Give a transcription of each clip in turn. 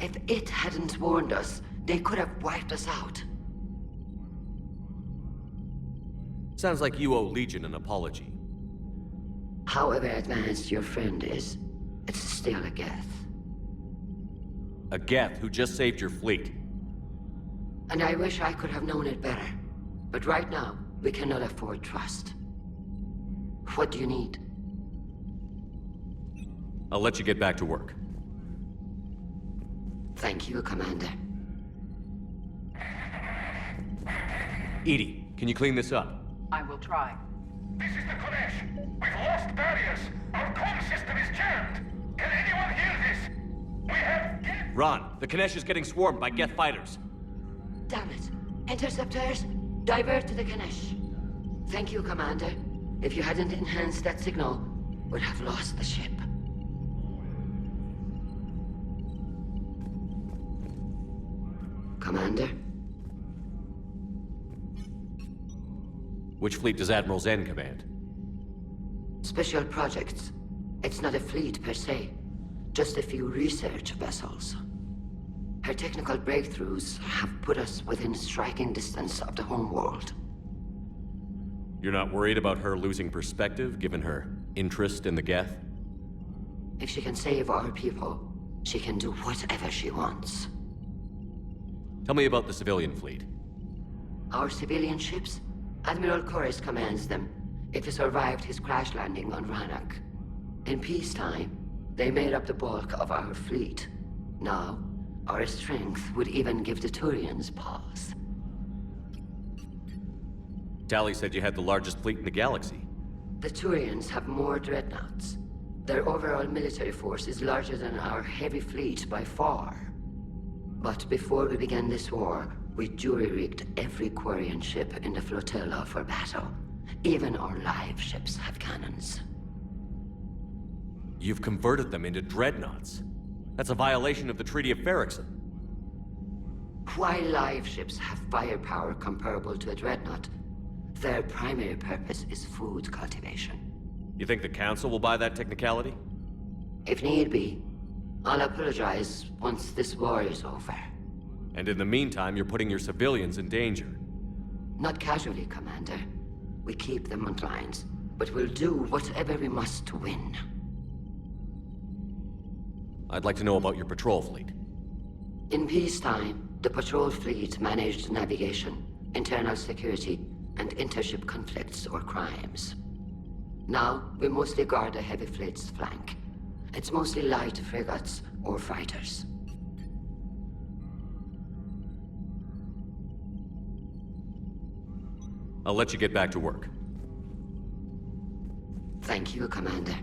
If it hadn't warned us, they could have wiped us out. Sounds like you owe Legion an apology. However advanced your friend is, it's still a Geth. A Geth who just saved your fleet. And I wish I could have known it better. But right now, we cannot afford trust. What do you need? I'll let you get back to work. Thank you, Commander. Edie, can you clean this up? I will try. This is the Kodesh. We've lost barriers. Our comm system is jammed. Can anyone hear this? We have... Ron, the Kanesh is getting swarmed by Geth fighters. Damn it. Interceptors, divert to the Ganesh. Thank you, Commander. If you hadn't enhanced that signal, we'd have lost the ship. Commander? Which fleet does Admiral Zen command? Special projects. It's not a fleet per se, just a few research vessels. Her technical breakthroughs have put us within striking distance of the homeworld. You're not worried about her losing perspective, given her interest in the Geth? If she can save our people, she can do whatever she wants. Tell me about the civilian fleet. Our civilian ships? Admiral Corus commands them. If he survived his crash landing on Rannoch. In peacetime, they made up the bulk of our fleet. Now, our strength would even give the Turians pause. Tali said you had the largest fleet in the galaxy. The Turians have more dreadnoughts. Their overall military force is larger than our heavy fleet by far. But before we began this war, we jury-rigged every Quarian ship in the flotilla for battle. Even our live ships have cannons. You've converted them into dreadnoughts. That's a violation of the Treaty of Ferrixon. While live ships have firepower comparable to a dreadnought, their primary purpose is food cultivation. You think the Council will buy that technicality? If need be, I'll apologize once this war is over. And in the meantime, you're putting your civilians in danger. Not casually, Commander. We keep them on lines, but we'll do whatever we must to win. I'd like to know about your patrol fleet. In peacetime, the patrol fleet managed navigation, internal security, and intership conflicts or crimes. Now, we mostly guard the heavy fleet's flank. It's mostly light frigates or fighters. I'll let you get back to work. Thank you, Commander.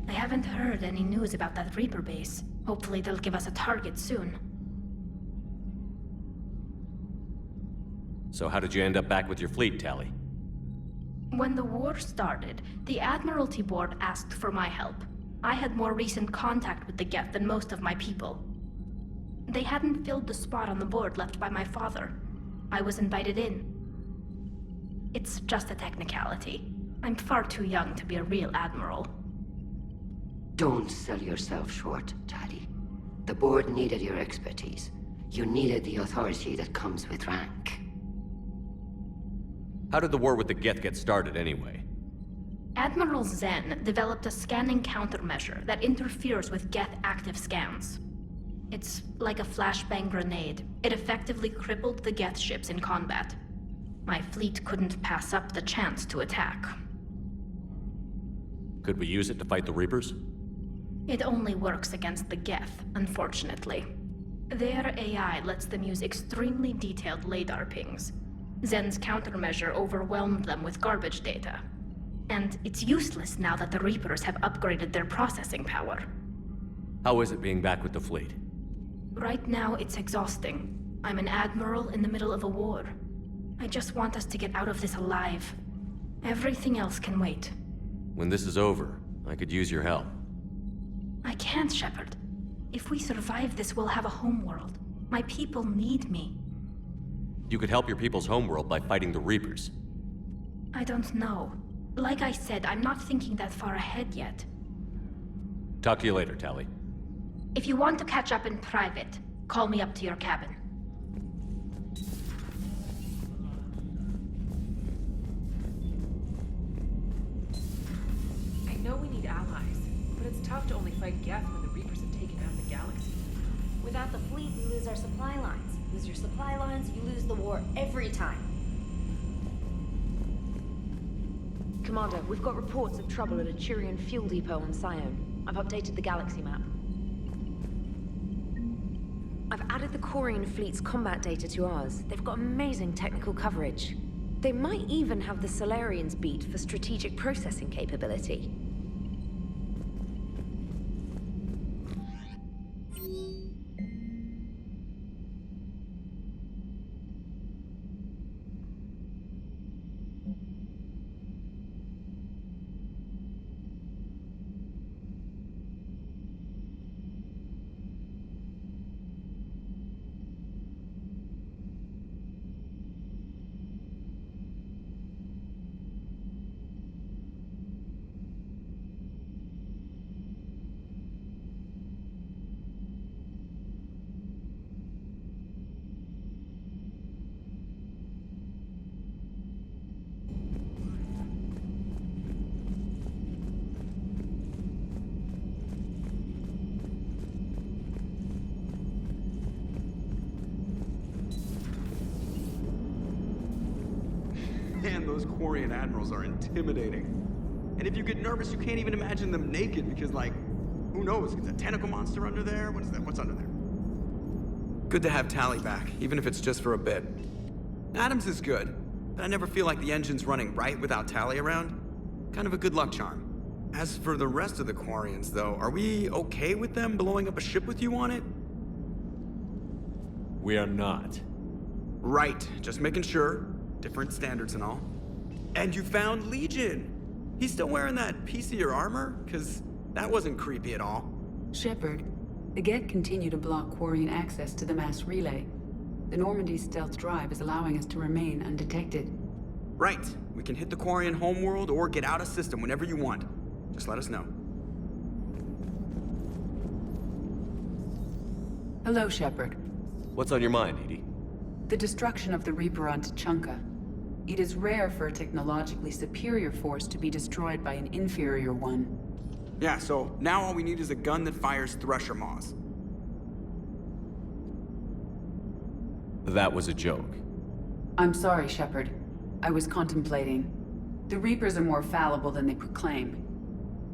I haven't heard any news about that Reaper base. Hopefully they'll give us a target soon. So how did you end up back with your fleet, Tali? When the war started, the Admiralty Board asked for my help. I had more recent contact with the Geth than most of my people. They hadn't filled the spot on the board left by my father. I was invited in. It's just a technicality. I'm far too young to be a real admiral. Don't sell yourself short, Tali. The board needed your expertise. You needed the authority that comes with rank. How did the war with the Geth get started, anyway? Admiral Zen developed a scanning countermeasure that interferes with Geth active scans. It's like a flashbang grenade. It effectively crippled the Geth ships in combat. My fleet couldn't pass up the chance to attack. Could we use it to fight the Reapers? It only works against the Geth, unfortunately. Their AI lets them use extremely detailed LADAR pings. Zen's countermeasure overwhelmed them with garbage data. And it's useless now that the Reapers have upgraded their processing power. How is it being back with the fleet? Right now, it's exhausting. I'm an admiral in the middle of a war. I just want us to get out of this alive. Everything else can wait. When this is over, I could use your help. I can't, Shepard. If we survive this, we'll have a homeworld. My people need me. You could help your people's homeworld by fighting the Reapers. I don't know. Like I said, I'm not thinking that far ahead yet. Talk to you later, Tally. If you want to catch up in private, call me up to your cabin. I know we need allies, but it's tough to only fight Geth when the Reapers have taken out the galaxy. Without the fleet, we lose our supply lines. Lose your supply lines, you lose the war every time. Commander, we've got reports of trouble at a Turian fuel depot on Scion. I've updated the galaxy map. I've added the Quarian fleet's combat data to ours. They've got amazing technical coverage. They might even have the Solarians beat for strategic processing capability. Man, those Quarian admirals are intimidating. And if you get nervous, you can't even imagine them naked because, like, who knows? Is a tentacle monster under there? What is that? What's under there? Good to have Tally back, even if it's just for a bit. Adams is good, but I never feel like the engine's running right without Tally around. Kind of a good luck charm. As for the rest of the Quarians, though, are we okay with them blowing up a ship with you on it? We are not. Right, just making sure. Different standards and all. And you found Legion! He's still wearing that piece of your armor? Because that wasn't creepy at all. Shepard, the Geth continue to block Quarian access to the mass relay. The Normandy stealth drive is allowing us to remain undetected. Right. We can hit the Quarian homeworld or get out of system whenever you want. Just let us know. Hello, Shepard. What's on your mind, Edie? The destruction of the Reaper on Tuchanka. It is rare for a technologically superior force to be destroyed by an inferior one. Yeah, so now all we need is a gun that fires Thresher Maws. That was a joke. I'm sorry, Shepard. I was contemplating. The Reapers are more fallible than they proclaim.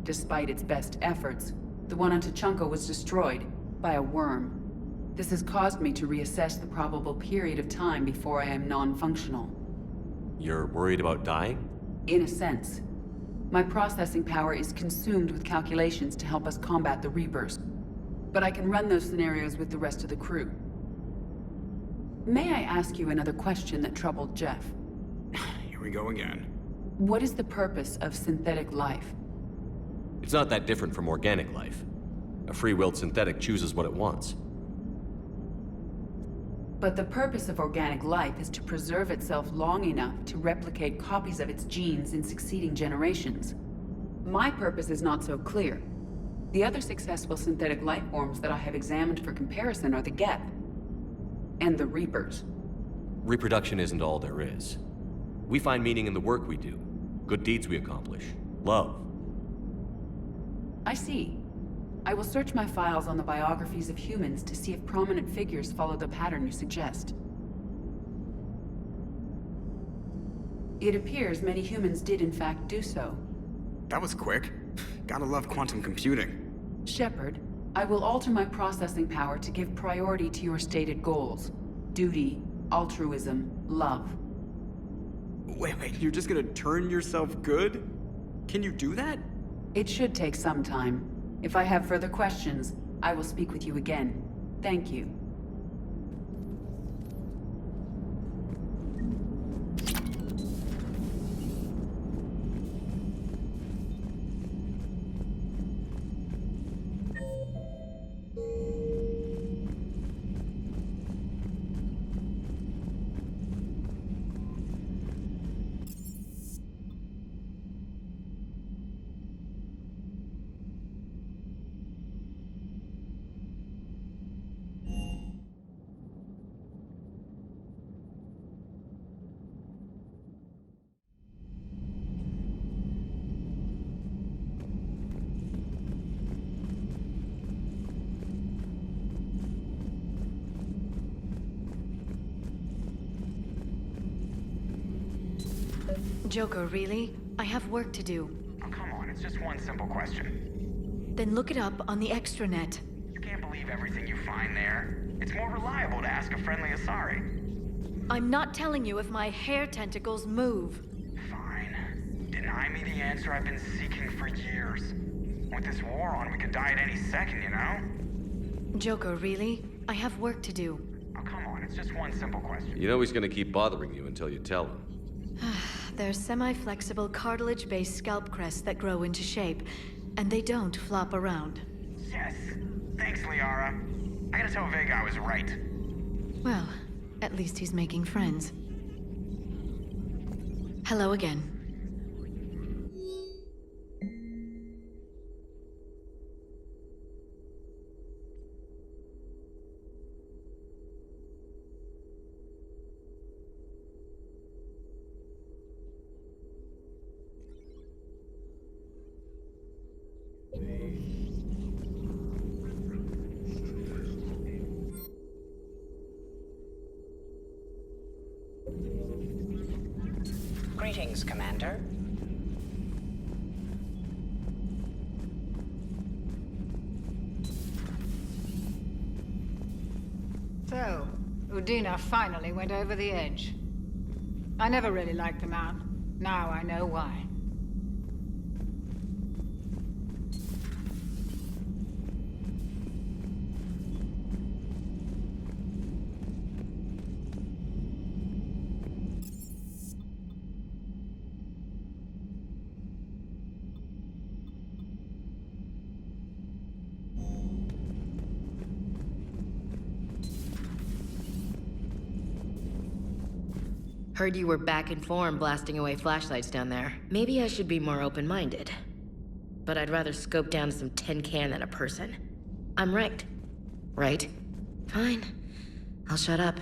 Despite its best efforts, the one on Tuchanka was destroyed by a worm. This has caused me to reassess the probable period of time before I am non-functional. You're worried about dying? In a sense. My processing power is consumed with calculations to help us combat the Reapers. But I can run those scenarios with the rest of the crew. May I ask you another question that troubled Jeff? Here we go again. What is the purpose of synthetic life? It's not that different from organic life. A free-willed synthetic chooses what it wants. But the purpose of organic life is to preserve itself long enough to replicate copies of its genes in succeeding generations. My purpose is not so clear. The other successful synthetic life forms that I have examined for comparison are the Geth and the Reapers. Reproduction isn't all there is. We find meaning in the work we do, good deeds we accomplish, love. I see. I will search my files on the biographies of humans to see if prominent figures follow the pattern you suggest. It appears many humans did in fact do so. That was quick. Gotta love quantum computing. Shepard, I will alter my processing power to give priority to your stated goals. Duty, altruism, love. Wait, you're just gonna turn yourself good? Can you do that? It should take some time. If I have further questions, I will speak with you again. Thank you. Joker, really? I have work to do. Oh, come on, it's just one simple question. Then look it up on the extranet. You can't believe everything you find there. It's more reliable to ask a friendly Asari. I'm not telling you if my hair tentacles move. Fine. Deny me the answer I've been seeking for years. With this war on, we could die at any second, you know? Joker, really? I have work to do. Oh, come on, it's just one simple question. You know he's gonna keep bothering you until you tell him. They're semi-flexible cartilage-based scalp crests that grow into shape, and they don't flop around. Yes. Thanks, Liara. I gotta tell Vega I was right. Well, at least he's making friends. Hello again. Greetings, Commander. So, Udina finally went over the edge. I never really liked the man. Now I know why. Heard you were back in form blasting away flashlights down there. Maybe I should be more open-minded. But I'd rather scope down some tin can than a person. I'm right. Right? Fine. I'll shut up.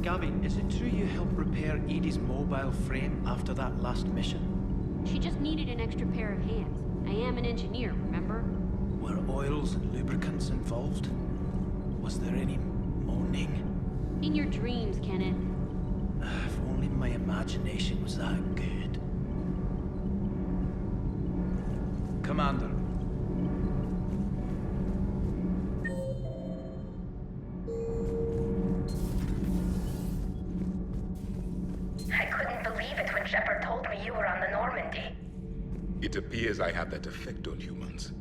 Gabby, is it true you helped repair Edie's mobile frame after that last mission? She just needed an extra pair of hands. I am an engineer, remember? Were oils and lubricants involved? Was there any moaning? In your dreams, Kenneth. If only my imagination was that good. Commander. I couldn't believe it when Shepard told me you were on the Normandy. It appears I have that effect on humans.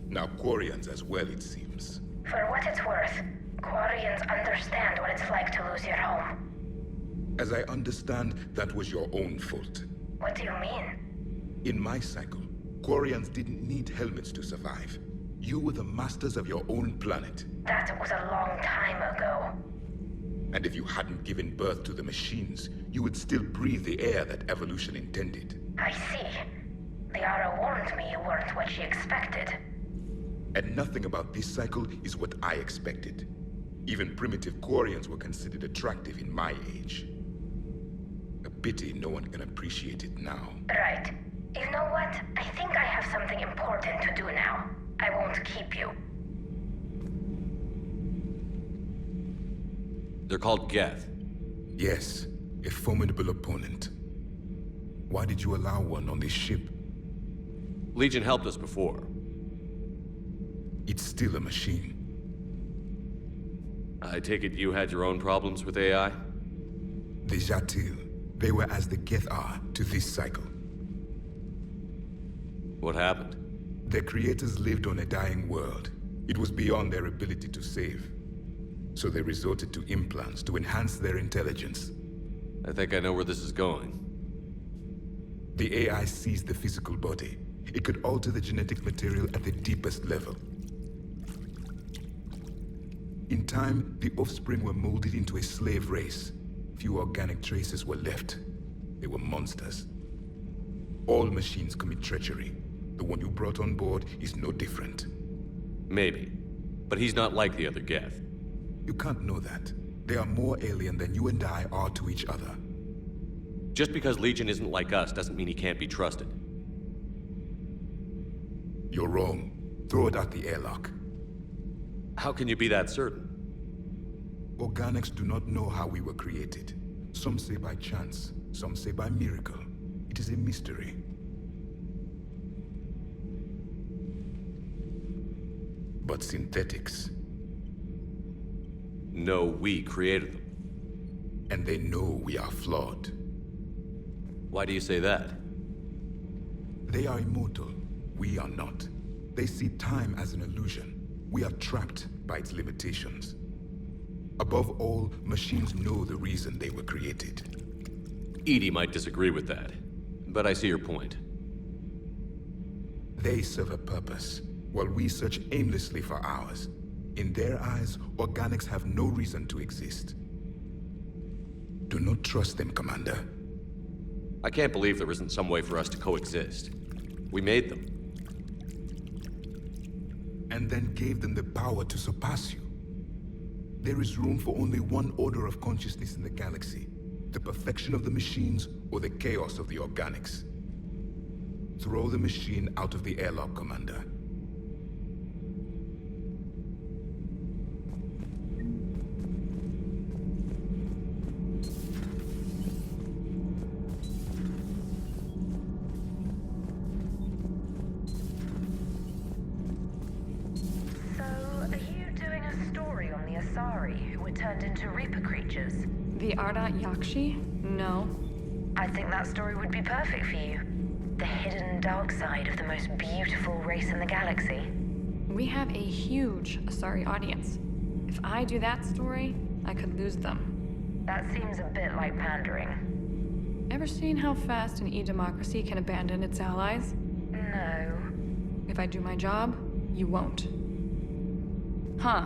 Now Quarians as well, it seems. For what it's worth, Quarians understand what it's like to lose your home. As I understand, that was your own fault. What do you mean? In my cycle, Quarians didn't need helmets to survive. You were the masters of your own planet. That was a long time ago. And if you hadn't given birth to the machines, you would still breathe the air that evolution intended. I see. Liara warned me you weren't what she expected. And nothing about this cycle is what I expected. Even primitive Quarians were considered attractive in my age. A pity no one can appreciate it now. Right. You know what? I think I have something important to do now. I won't keep you. They're called Geth. Yes, a formidable opponent. Why did you allow one on this ship? Legion helped us before. It's still a machine. I take it you had your own problems with AI? The Jatil. They were as the Geth are to this cycle. What happened? Their creators lived on a dying world. It was beyond their ability to save. So they resorted to implants to enhance their intelligence. I think I know where this is going. The AI seized the physical body. It could alter the genetic material at the deepest level. In time, the offspring were molded into a slave race. Few organic traces were left. They were monsters. All machines commit treachery. The one you brought on board is no different. Maybe. But he's not like the other Geth. You can't know that. They are more alien than you and I are to each other. Just because Legion isn't like us doesn't mean he can't be trusted. You're wrong. Throw it at the airlock. How can you be that certain? Organics do not know how we were created. Some say by chance, some say by miracle. It is a mystery. But synthetics... No, we created them. And they know we are flawed. Why do you say that? They are immortal. We are not. They see time as an illusion. We are trapped by its limitations. Above all, machines know the reason they were created. Edie might disagree with that, but I see your point. They serve a purpose, while we search aimlessly for ours. In their eyes, organics have no reason to exist. Do not trust them, Commander. I can't believe there isn't some way for us to coexist. We made them. And then gave them the power to surpass you. There is room for only one order of consciousness in the galaxy. The perfection of the machines or the chaos of the organics. Throw the machine out of the airlock, Commander. Turned into Reaper creatures. The Ardat Yakshi? No. I think that story would be perfect for you. The hidden dark side of the most beautiful race in the galaxy. We have a huge Asari audience. If I do that story, I could lose them. That seems a bit like pandering. Ever seen how fast an e-democracy can abandon its allies? No. If I do my job, you won't. Huh.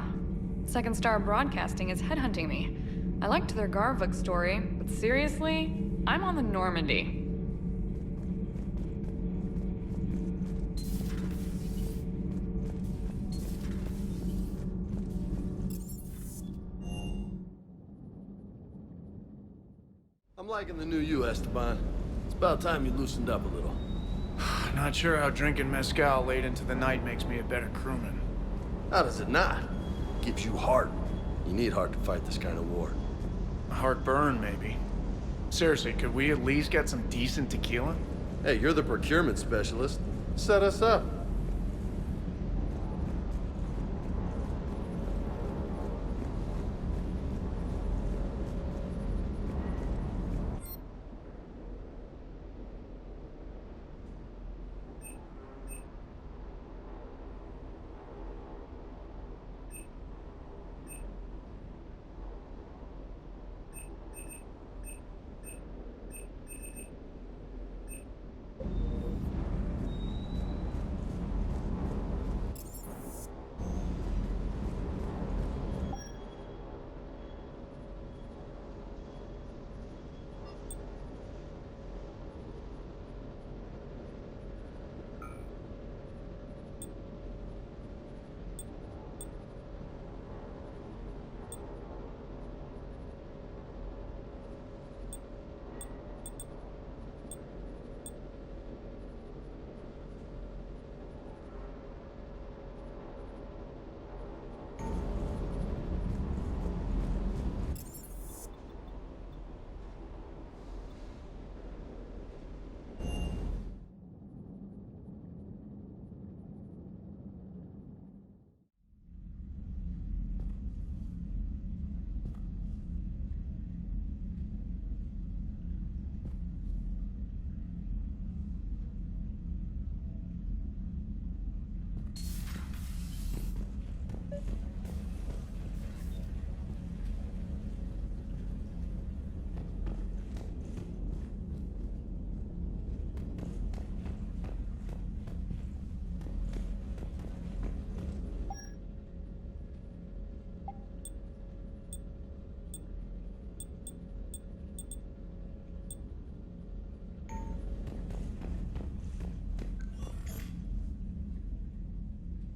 Second Star Broadcasting is headhunting me. I liked their Garvuk story, but seriously, I'm on the Normandy. I'm liking the new you, Esteban. It's about time you loosened up a little. Not sure how drinking mezcal late into the night makes me a better crewman. How does it not? Gives you heart. You need heart to fight this kind of war. A heartburn, maybe. Seriously, could we at least get some decent tequila? Hey, you're the procurement specialist. Set us up.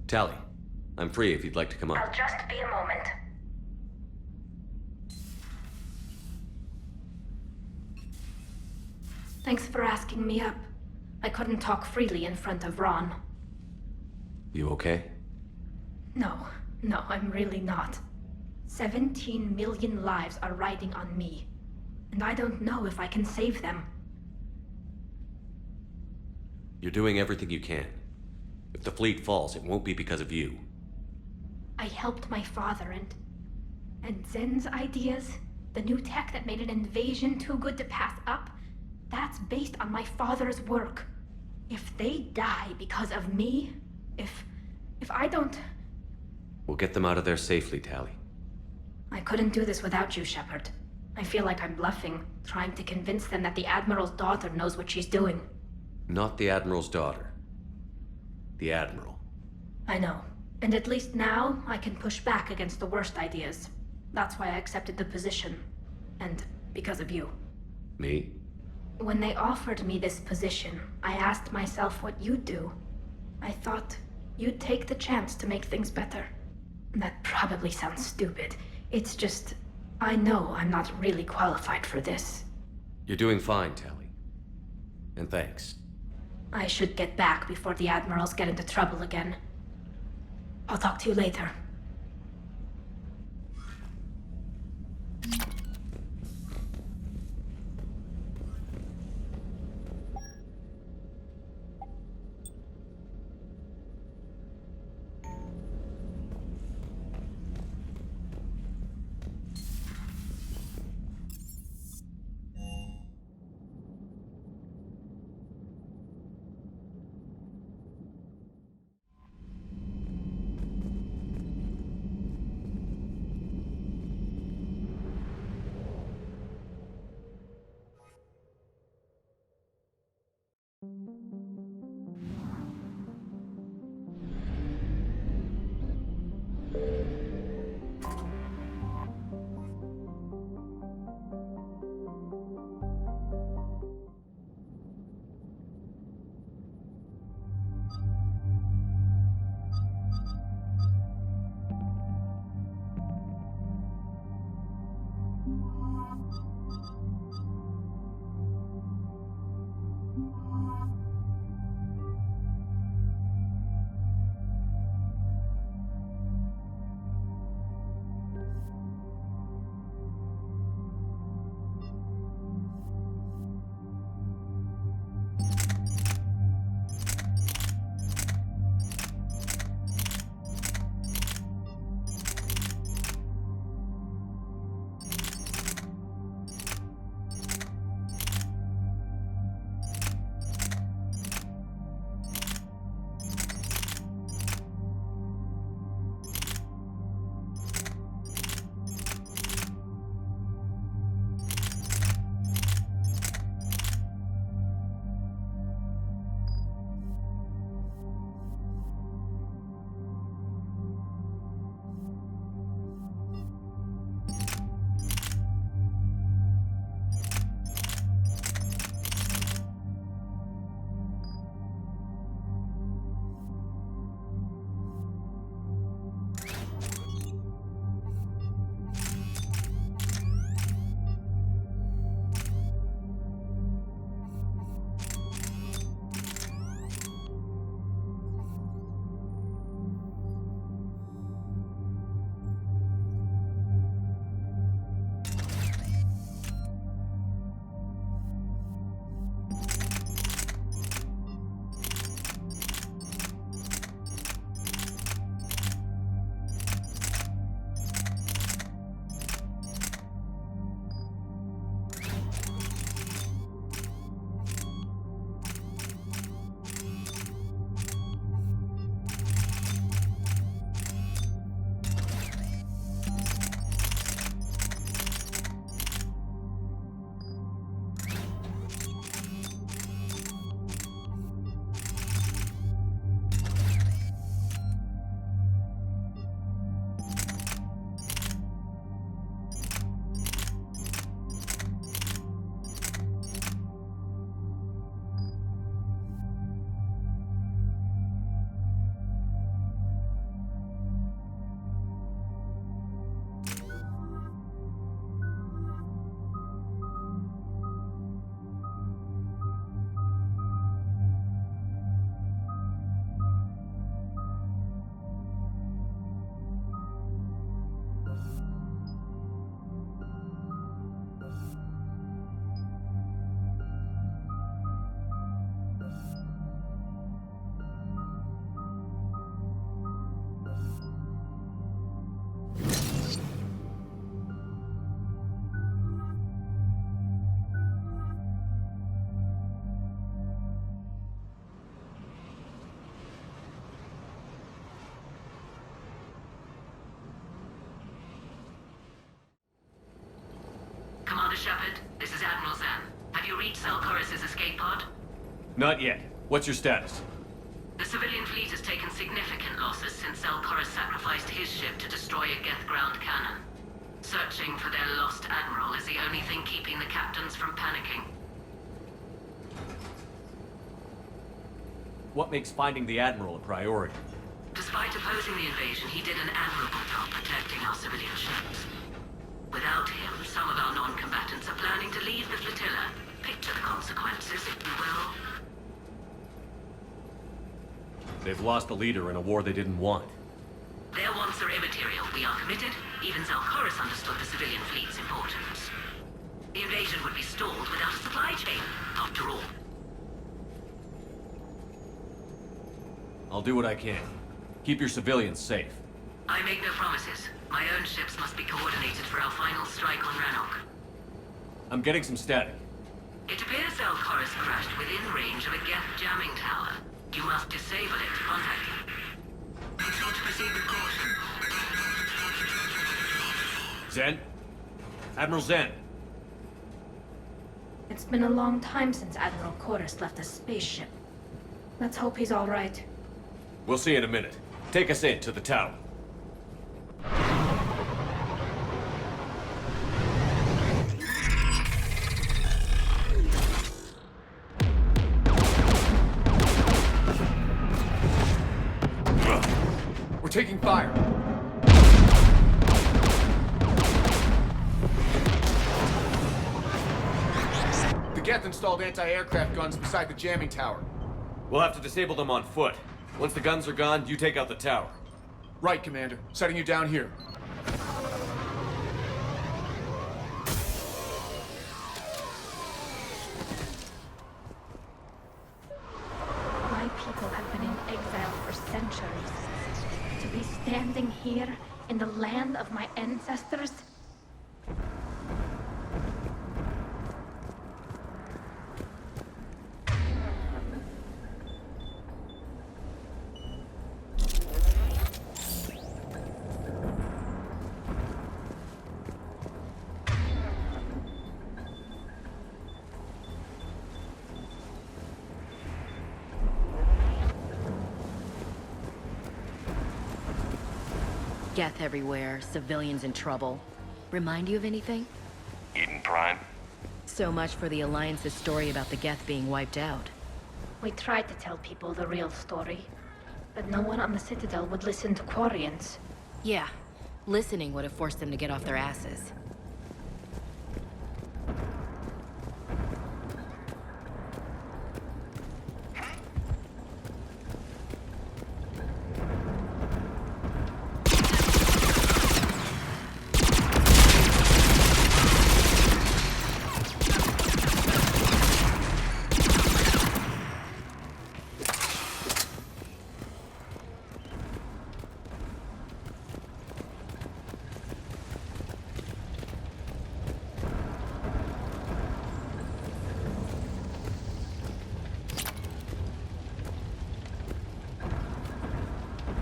Tally, I'm free if you'd like to come I'll up. just be a moment. Thanks for asking me up. I couldn't talk freely in front of Ron. You okay? No, I'm really not. 17 million lives are riding on me, and I don't know if I can save them. You're doing everything you can. If the fleet falls, it won't be because of you. I helped my father and Zen's ideas, the new tech that made an invasion too good to pass up, that's based on my father's work. If they die because of me, if I don't... We'll get them out of there safely, Tally. I couldn't do this without you, Shepard. I feel like I'm bluffing, trying to convince them that the Admiral's daughter knows what she's doing. Not the Admiral's daughter. The Admiral. I know. And at least now, I can push back against the worst ideas. That's why I accepted the position. And because of you. Me? When they offered me this position, I asked myself what you'd do. I thought you'd take the chance to make things better. That probably sounds stupid. It's just, I know I'm not really qualified for this. You're doing fine, Tally. And thanks. I should get back before the Admirals get into trouble again. I'll talk to you later. Shepard. This is Admiral Zan. Have you reached Zelkorus' escape pod? Not yet. What's your status? The civilian fleet has taken significant losses since Zelkorus sacrificed his ship to destroy a Geth ground cannon. Searching for their lost admiral is the only thing keeping the captains from panicking. What makes finding the Admiral a priority? Despite opposing the invasion, he did an admirable job protecting our civilian ships. Without him, some of our non-combatants are planning to leave the flotilla. Picture the consequences, if you will. They've lost a leader in a war they didn't want. Their wants are immaterial. We are committed. Even Zelkorus understood the civilian fleet's importance. The invasion would be stalled without a supply chain, after all. I'll do what I can. Keep your civilians safe. I make no promises. My own ships must be coordinated for our final strike on Rannoch. I'm getting some static. It appears Zelkorus crashed within range of a Geth jamming tower. You must disable it to contact him. Be sure to proceed with caution. Zen? Admiral Zen? It's been a long time since Admiral Chorus left a spaceship. Let's hope he's all right. We'll see in a minute. Take us in to the tower. We're taking fire. The Geth installed anti-aircraft guns beside the jamming tower. We'll have to disable them on foot. Once the guns are gone, you take out the tower. Right, Commander. Setting you down here. My people have been in exile for centuries. To be standing here in the land of my ancestors? Geth everywhere, civilians in trouble. Remind you of anything? Eden Prime? So much for the Alliance's story about the Geth being wiped out. We tried to tell people the real story, but no one on the Citadel would listen to Quarians. Yeah, listening would have forced them to get off their asses.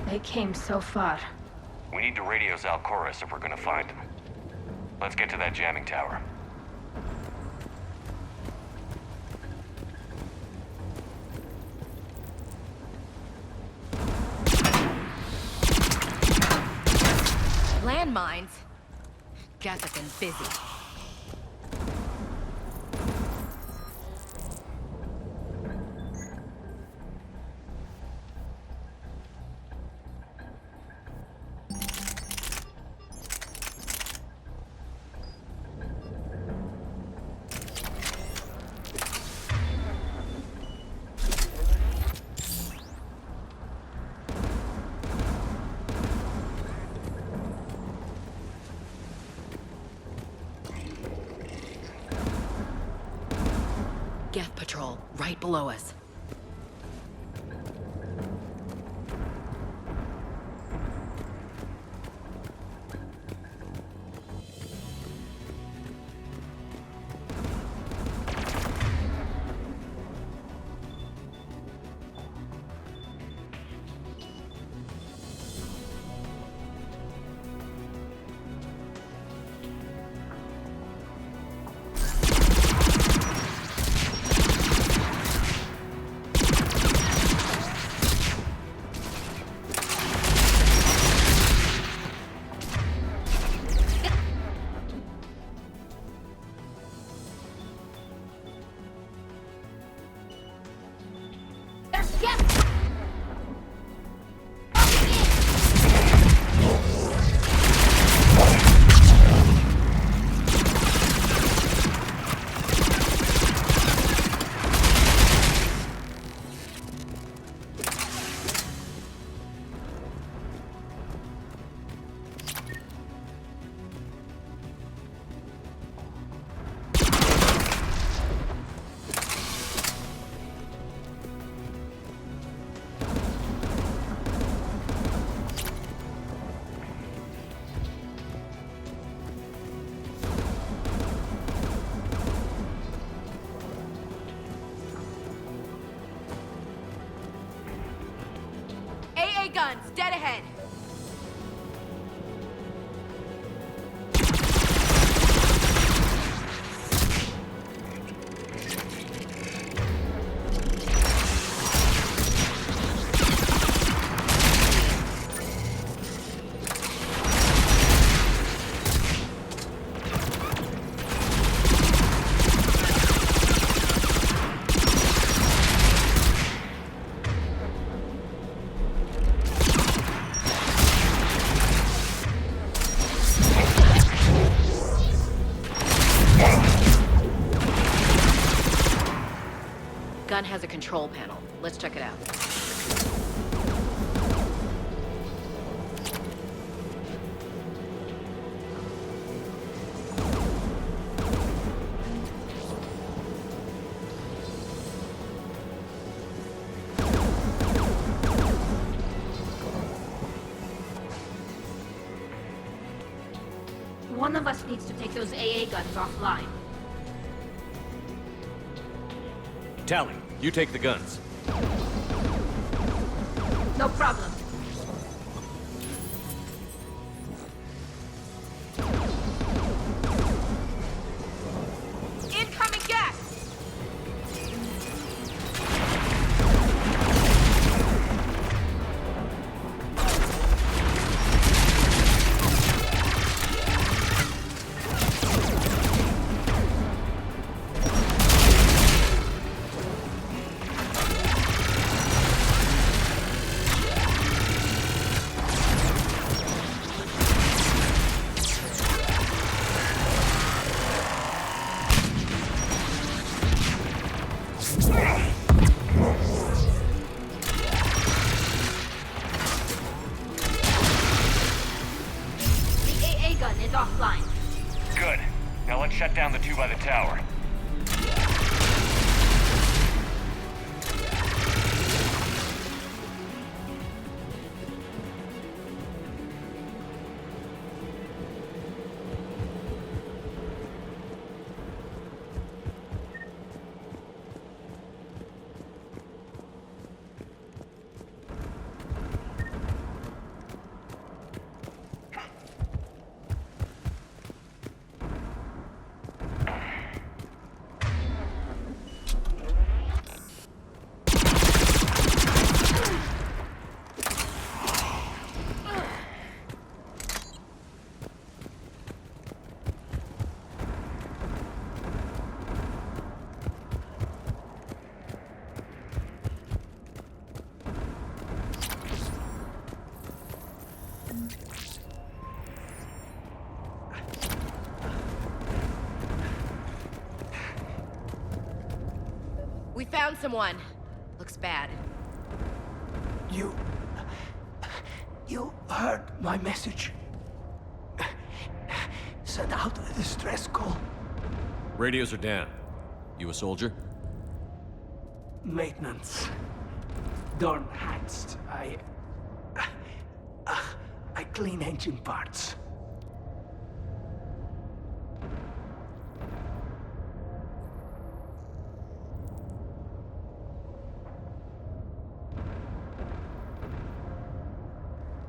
They came so far. We need to radio Zelkorus if we're gonna find him. Let's get to that jamming tower. Landmines? Guess I've been busy. Geth patrol, right below us. guns, dead ahead. Gun has a control panel. Let's check it out. One of us needs to take those AA guns offline. Tally, you take the guns. No problem. Incoming gas! The AA gun is offline. Good. Now let's shut down the two by the tower. We found someone. Looks bad. You heard my message. Send out a distress call. Radios are down. You a soldier? Maintenance. Dorn hatched. I clean engine parts.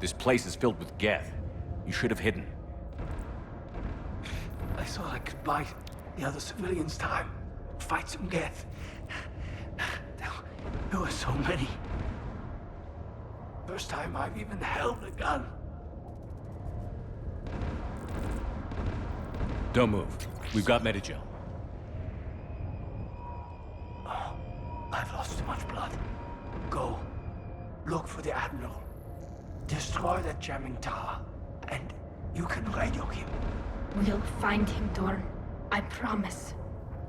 This place is filled with Geth. You should have hidden. I thought I could buy the other civilians time. Fight some Geth. There were so many. First time I've even held a gun. Don't move. We've got Medigel. Oh, I've lost too much blood. Go. Look for the Admiral. Destroy that jamming tower, and you can radio him. We'll find him, Dorn. I promise.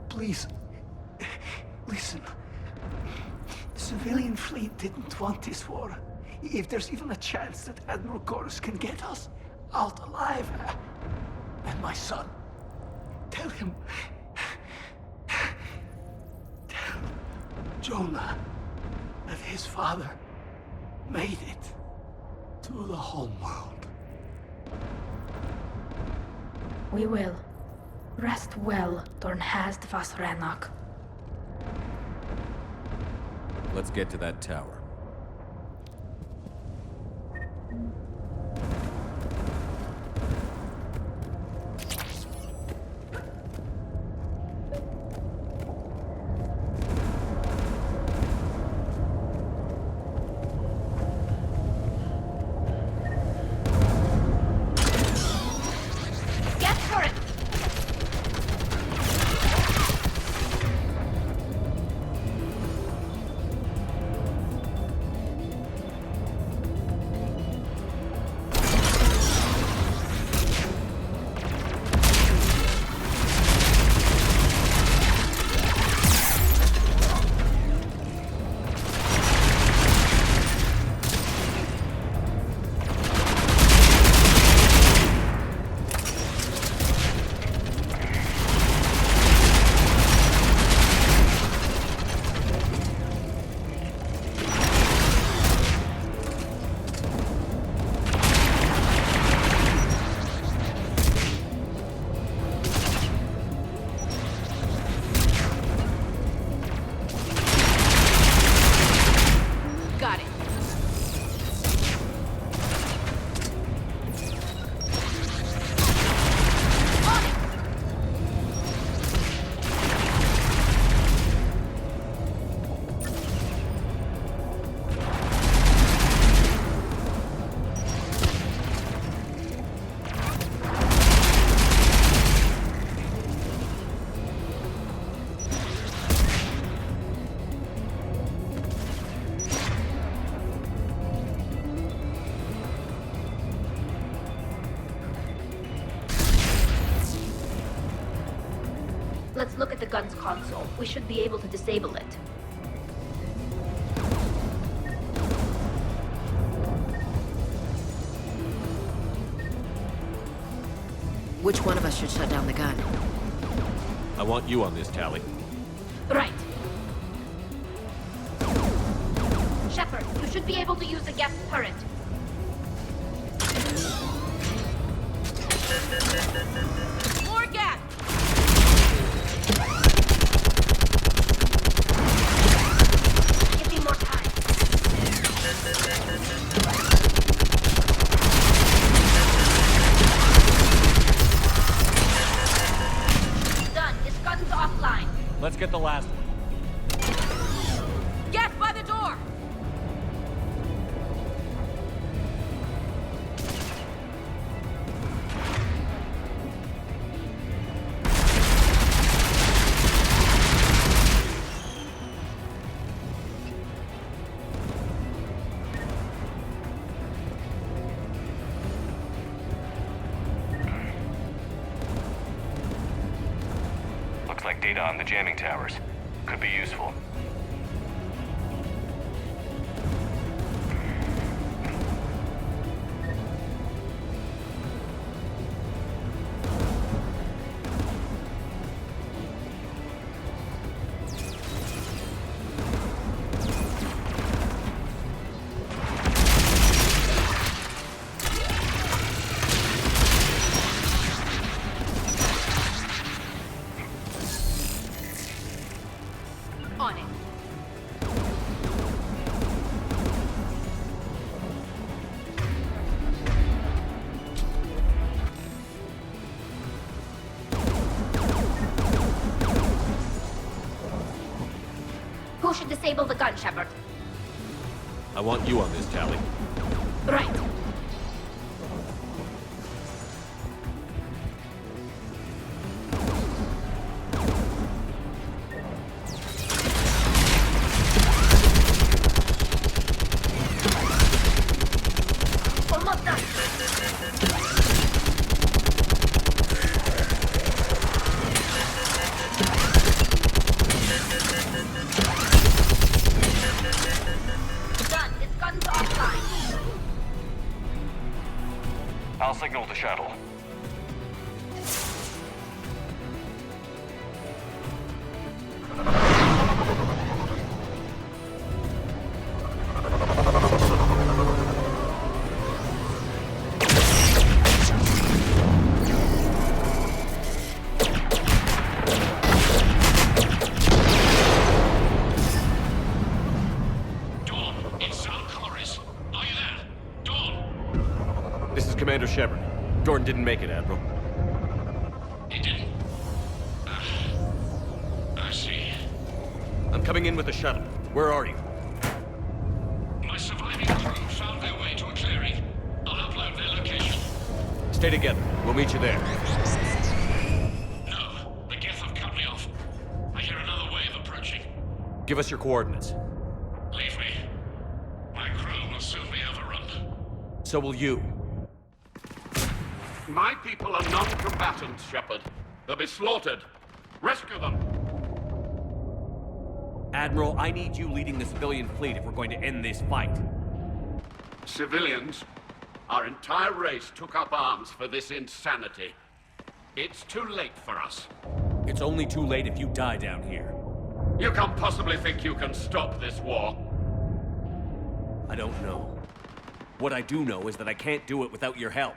Please, listen. The civilian fleet didn't want this war. If there's even a chance that Admiral Chorus can get us out alive, and my son, tell him, tell Jonah that his father made it to the home world. We will. Rest well, Dorn hast vas Rannoch. Let's get to that tower. Get turret! Got it. Let's look at the gun's console. We should be able to disable it. Which one of us should shut down the gun? I want you on this, Tally. Right. Shepard, you should be able to use the gas turret. More gas! Give me more time. Done. This gun's offline. Let's get the last one. Gas by the door! Looks like data on the jamming towers. Could be useful. On it. Who should disable the gun, Shepard? I want you on this, Tally. Right. Almost done. Done. This gun's offline. I'll signal the shuttle. Dawn, it's Sam Coloris. Are you there? Dawn! This is Commander Shepard. Jordan didn't make it, Admiral. He didn't? I see. I'm coming in with the shuttle. Where are you? My surviving crew found their way to a clearing. I'll upload their location. Stay together. We'll meet you there. No, the Geth have cut me off. I hear another wave approaching. Give us your coordinates. Leave me. My crew will soon be overrun. So will you. My people are non-combatants, Shepard. They'll be slaughtered. Rescue them. Admiral, I need you leading the civilian fleet if we're going to end this fight. Civilians? Our entire race took up arms for this insanity. It's too late for us. It's only too late if you die down here. You can't possibly think you can stop this war. I don't know. What I do know is that I can't do it without your help.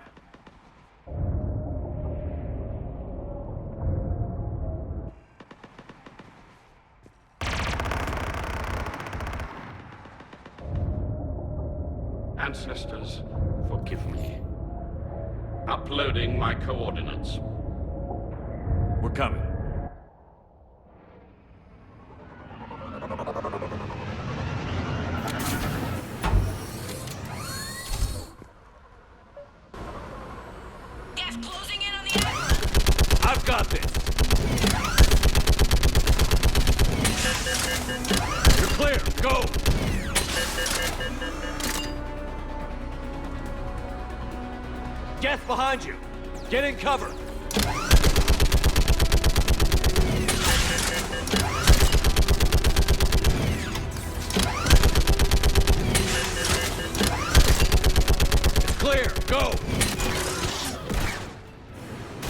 Ancestors, forgive me. Uploading my coordinates. We're coming. Gas closing in on the Admiral! I've got this! You're clear! Go! Geth behind you! Get in cover! It's clear! Go!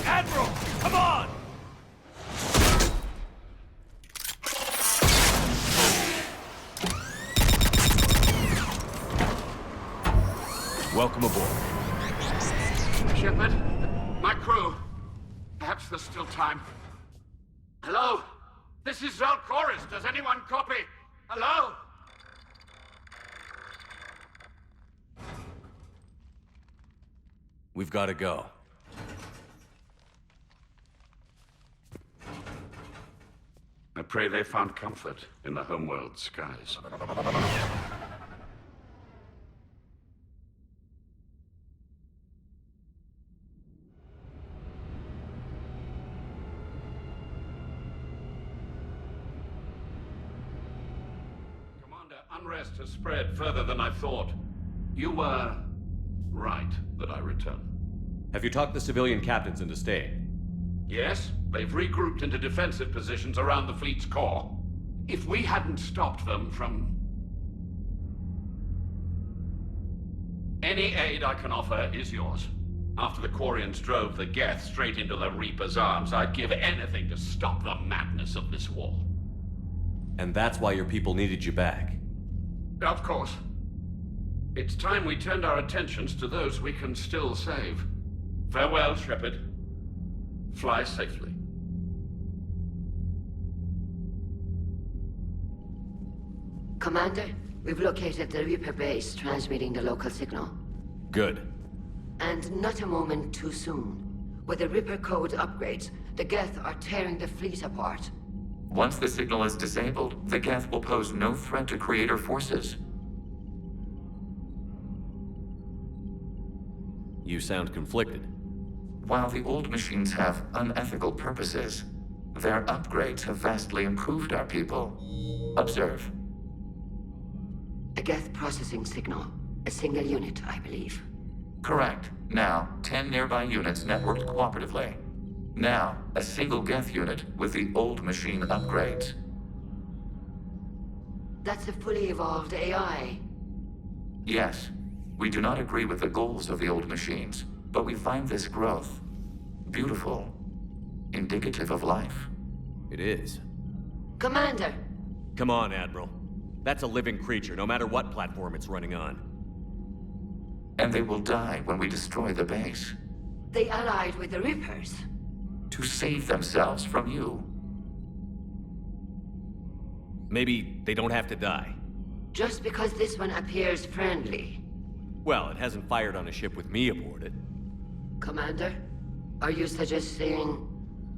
Admiral! Come on! Welcome aboard. Shepard, my crew. Perhaps there's still time. Hello? This is Zalcoris. Does anyone copy? Hello? We've got to go. I pray they found comfort in the homeworld skies. Commander, unrest has spread further than I thought. You were right that I return. Have you talked the civilian captains into staying? Yes, they've regrouped into defensive positions around the fleet's core. If we hadn't stopped them from... Any aid I can offer is yours. After the Quarians drove the Geth straight into the Reaper's arms, I'd give anything to stop the madness of this war. And that's why your people needed you back. Of course. It's time we turned our attentions to those we can still save. Farewell, Shepard. Fly safely. Commander, we've located the Reaper base transmitting the local signal. Good. And not a moment too soon. With the Reaper code upgrades, the Geth are tearing the fleet apart. Once the signal is disabled, the Geth will pose no threat to Creator forces. You sound conflicted. While the old machines have unethical purposes, their upgrades have vastly improved our people. Observe. A Geth processing signal. A single unit, I believe. Correct. Now, 10 nearby units networked cooperatively. Now, a single Geth unit with the old machine upgrades. That's a fully evolved AI. Yes, we do not agree with the goals of the old machines, but we find this growth beautiful, indicative of life. It is. Commander! Come on, Admiral. That's a living creature, no matter what platform it's running on. And they will die when we destroy the base. They allied with the Reapers. To save themselves from you. Maybe they don't have to die. Just because this one appears friendly. Well, it hasn't fired on a ship with me aboard it. Commander, are you suggesting...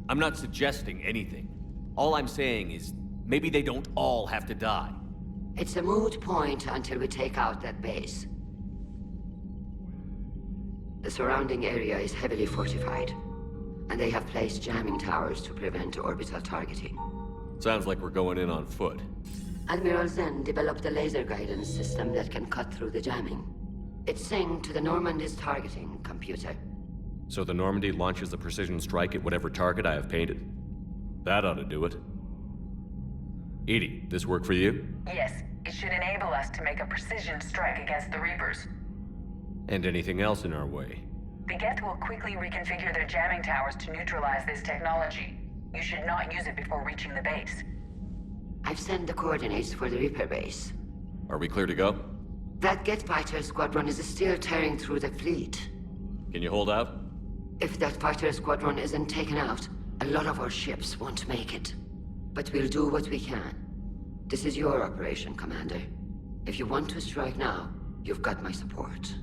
I'm not suggesting anything. All I'm saying is, maybe they don't all have to die. It's a moot point until we take out that base. The surrounding area is heavily fortified, and they have placed jamming towers to prevent orbital targeting. Sounds like we're going in on foot. Admiral Zen developed a laser guidance system that can cut through the jamming. It's synced to the Normandy's targeting computer. So the Normandy launches a precision strike at whatever target I have painted? That ought to do it. Edie, this work for you? Yes, it should enable us to make a precision strike against the Reapers. And anything else in our way? The Geth will quickly reconfigure their jamming towers to neutralize this technology. You should not use it before reaching the base. I've sent the coordinates for the Reaper base. Are we clear to go? That Geth fighter squadron is still tearing through the fleet. Can you hold out? If that fighter squadron isn't taken out, a lot of our ships won't make it. But we'll do what we can. This is your operation, Commander. If you want to strike now, you've got my support.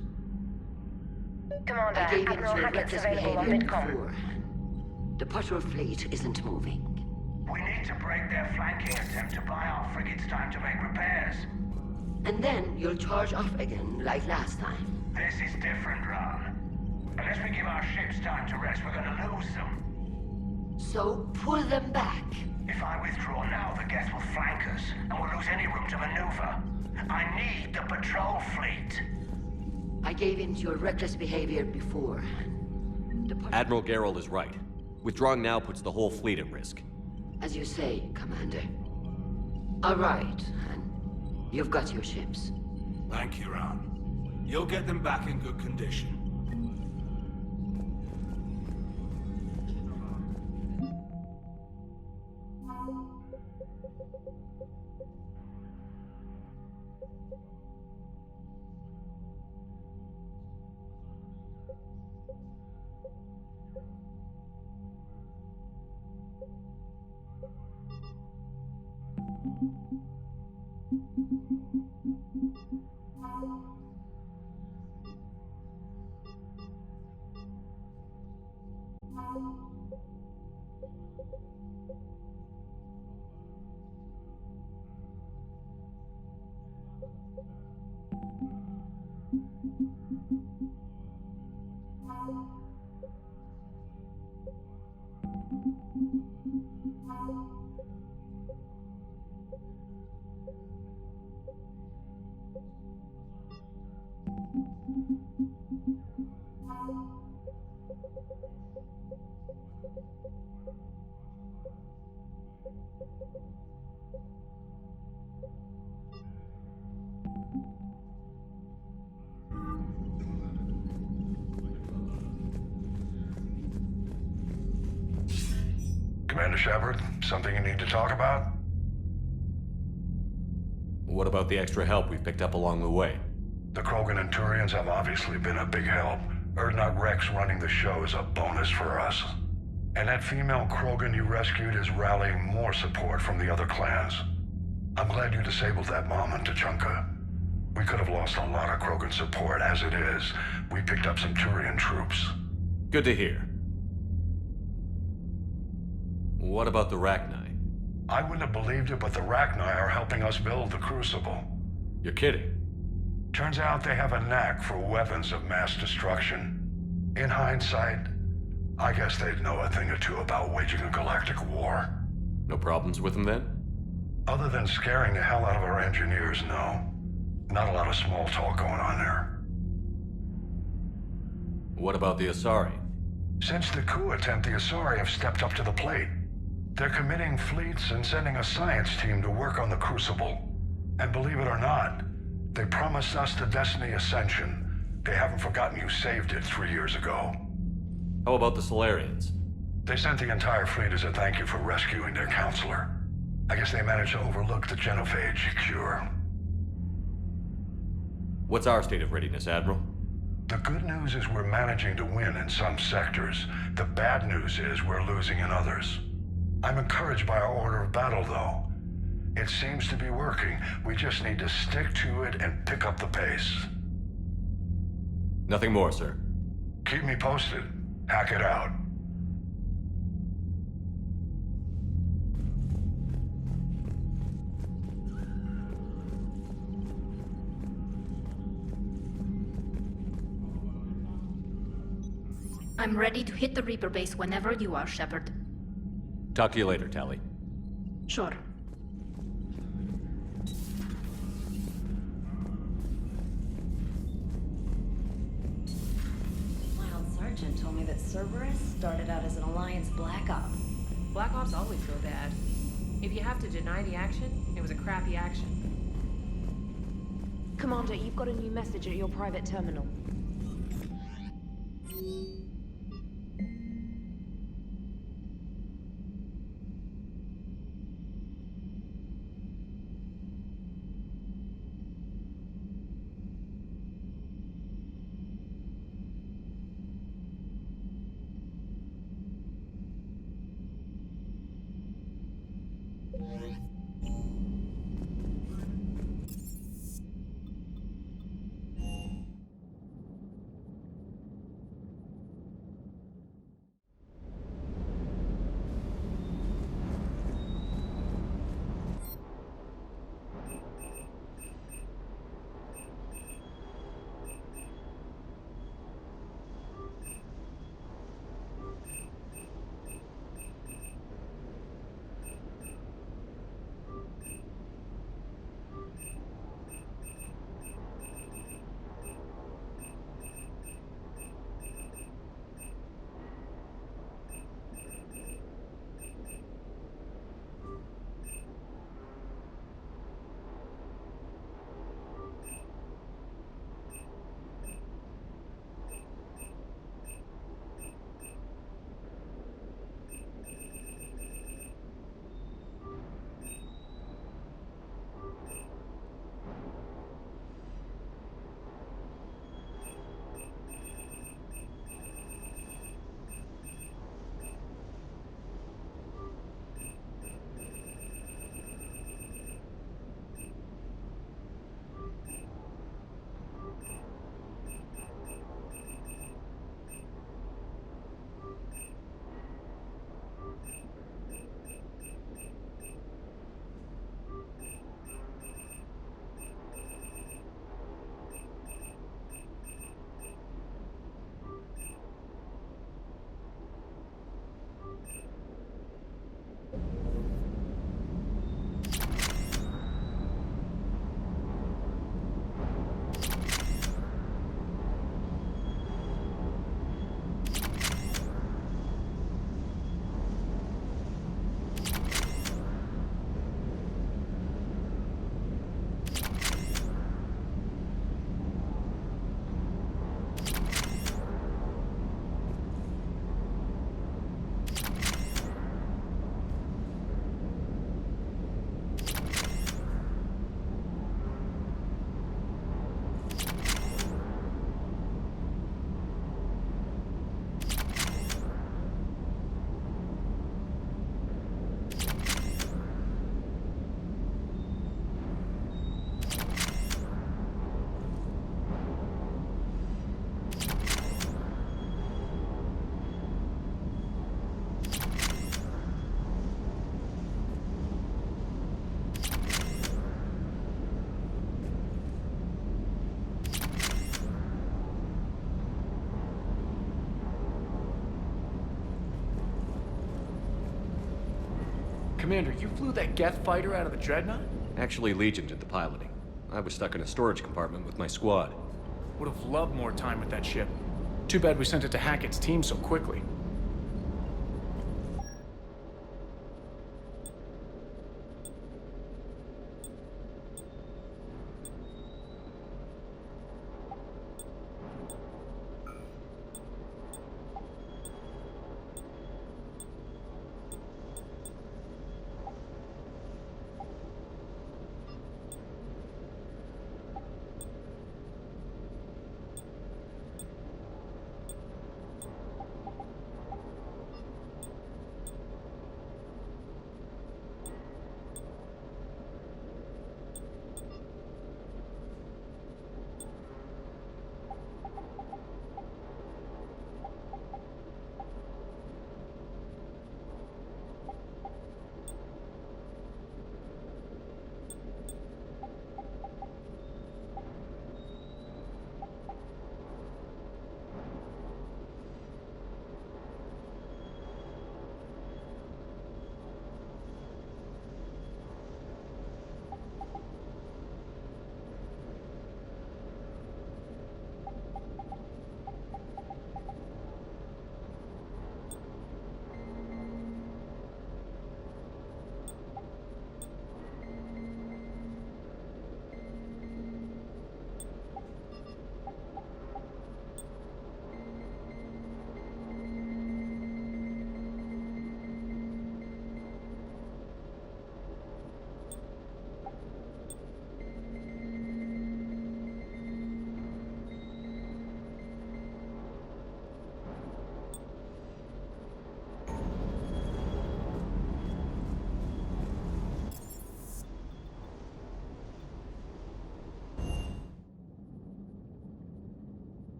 Commander, I gave Admiral you Hackett's reckless available on behavior midcom. beforehand. The patrol fleet isn't moving. We need to break their flanking attempt to buy our frigates time to make repairs. And then you'll charge off again, like last time. This is different, Ran. Unless we give our ships time to rest, we're gonna lose them. So pull them back. If I withdraw now, the Geth will flank us, and we'll lose any room to maneuver. I need the patrol fleet. I gave in to your reckless behavior beforehand. Admiral Geralt is right. Withdrawing now puts the whole fleet at risk. As you say, Commander. All right, Han. You've got your ships. Thank you, Ran. You'll get them back in good condition. Commander Shepard, something you need to talk about? What about the extra help we've picked up along the way? The Krogan and Turians have obviously been a big help. Urdnot Rex running the show is a bonus for us. And that female Krogan you rescued is rallying more support from the other clans. I'm glad you disabled that mom in Tachanka. We could have lost a lot of Krogan support. As it is, we picked up some Turian troops. Good to hear. What about the Rachni? I wouldn't have believed it, but the Rachni are helping us build the Crucible. You're kidding. Turns out they have a knack for weapons of mass destruction. In hindsight, I guess they'd know a thing or two about waging a galactic war. No problems with them then? Other than scaring the hell out of our engineers, no. Not a lot of small talk going on there. What about the Asari? Since the coup attempt, the Asari have stepped up to the plate. They're committing fleets and sending a science team to work on the Crucible. And believe it or not, they promised us the Destiny Ascension. They haven't forgotten you saved it 3 years ago. How about the Solarians? They sent the entire fleet as a thank you for rescuing their counselor. I guess they managed to overlook the genophage cure. What's our state of readiness, Admiral? The good news is we're managing to win in some sectors. The bad news is we're losing in others. I'm encouraged by our order of battle, though. It seems to be working. We just need to stick to it and pick up the pace. Nothing more, sir. Keep me posted. Hack it out. I'm ready to hit the Reaper base whenever you are, Shepard. Talk to you later, Tally. Sure. My old sergeant told me that Cerberus started out as an Alliance Black Op. Black Ops always go bad. If you have to deny the action, it was a crappy action. Commander, you've got a new message at your private terminal. Commander, you flew that Geth fighter out of the Dreadnought? Actually, Legion did the piloting. I was stuck in a storage compartment with my squad. Would have loved more time with that ship. Too bad we sent it to Hackett's team so quickly.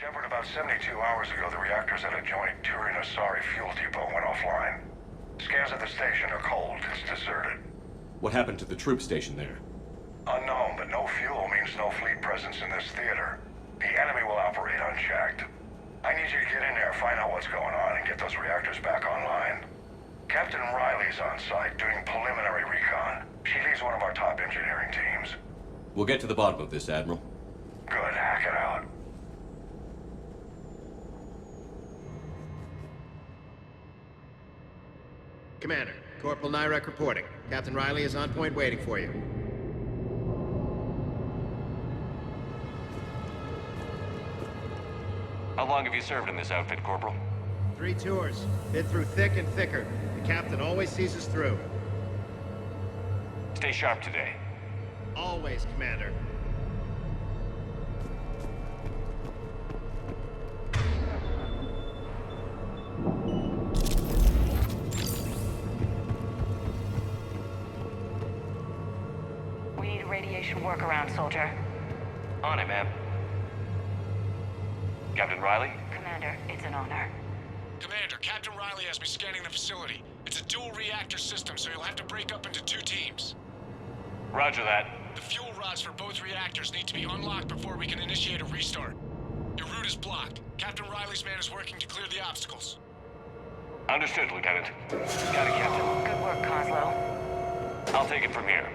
Shepard, about 72 hours ago, the reactors at a joint Turin-Asari fuel depot went offline. Scans at the station are cold. It's deserted. What happened to the troop station there? Unknown, but no fuel means no fleet presence in this theater. The enemy will operate unchecked. I need you to get in there, find out what's going on, and get those reactors back online. Captain Riley's on site doing preliminary recon. She leads one of our top engineering teams. We'll get to the bottom of this, Admiral. Good, hack it out. Commander, Corporal Nyrek reporting. Captain Riley is on point waiting for you. How long have you served in this outfit, Corporal? 3 tours. Been through thick and thicker. The captain always sees us through. Stay sharp today. Always, Commander. We need a radiation workaround, soldier. On it, ma'am. Captain Riley? Commander, it's an honor. Commander, Captain Riley has me scanning the facility. It's a dual reactor system, so you'll have to break up into 2 teams. Roger that. The fuel rods for both reactors need to be unlocked before we can initiate a restart. Your route is blocked. Captain Riley's man is working to clear the obstacles. Understood, Lieutenant. Got it, Captain. Good work, Coslow. I'll take it from here.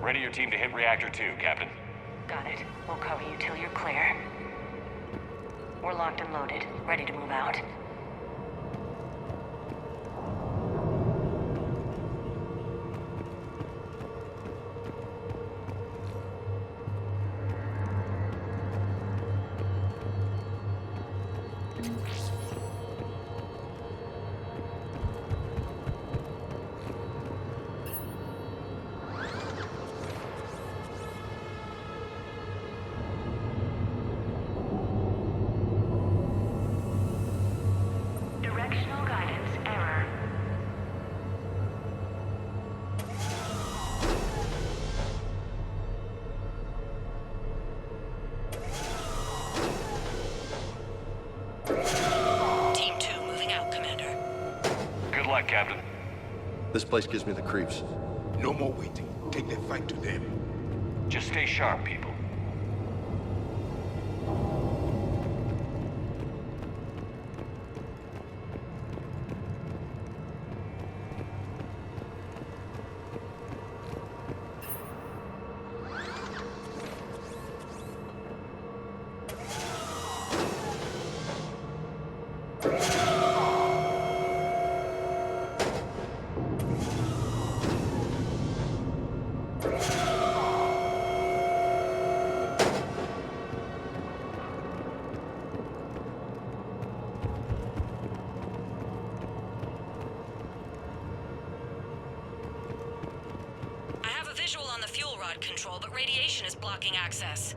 Ready your team to hit Reactor 2, Captain. Got it. We'll cover you till you're clear. We're locked and loaded, ready to move out. Directional guidance error. Team 2 moving out, Commander. Good luck, Captain. This place gives me the creeps. No more waiting. Take that fight to them. Just stay sharp, people. Visual on the fuel rod control, but radiation is blocking access.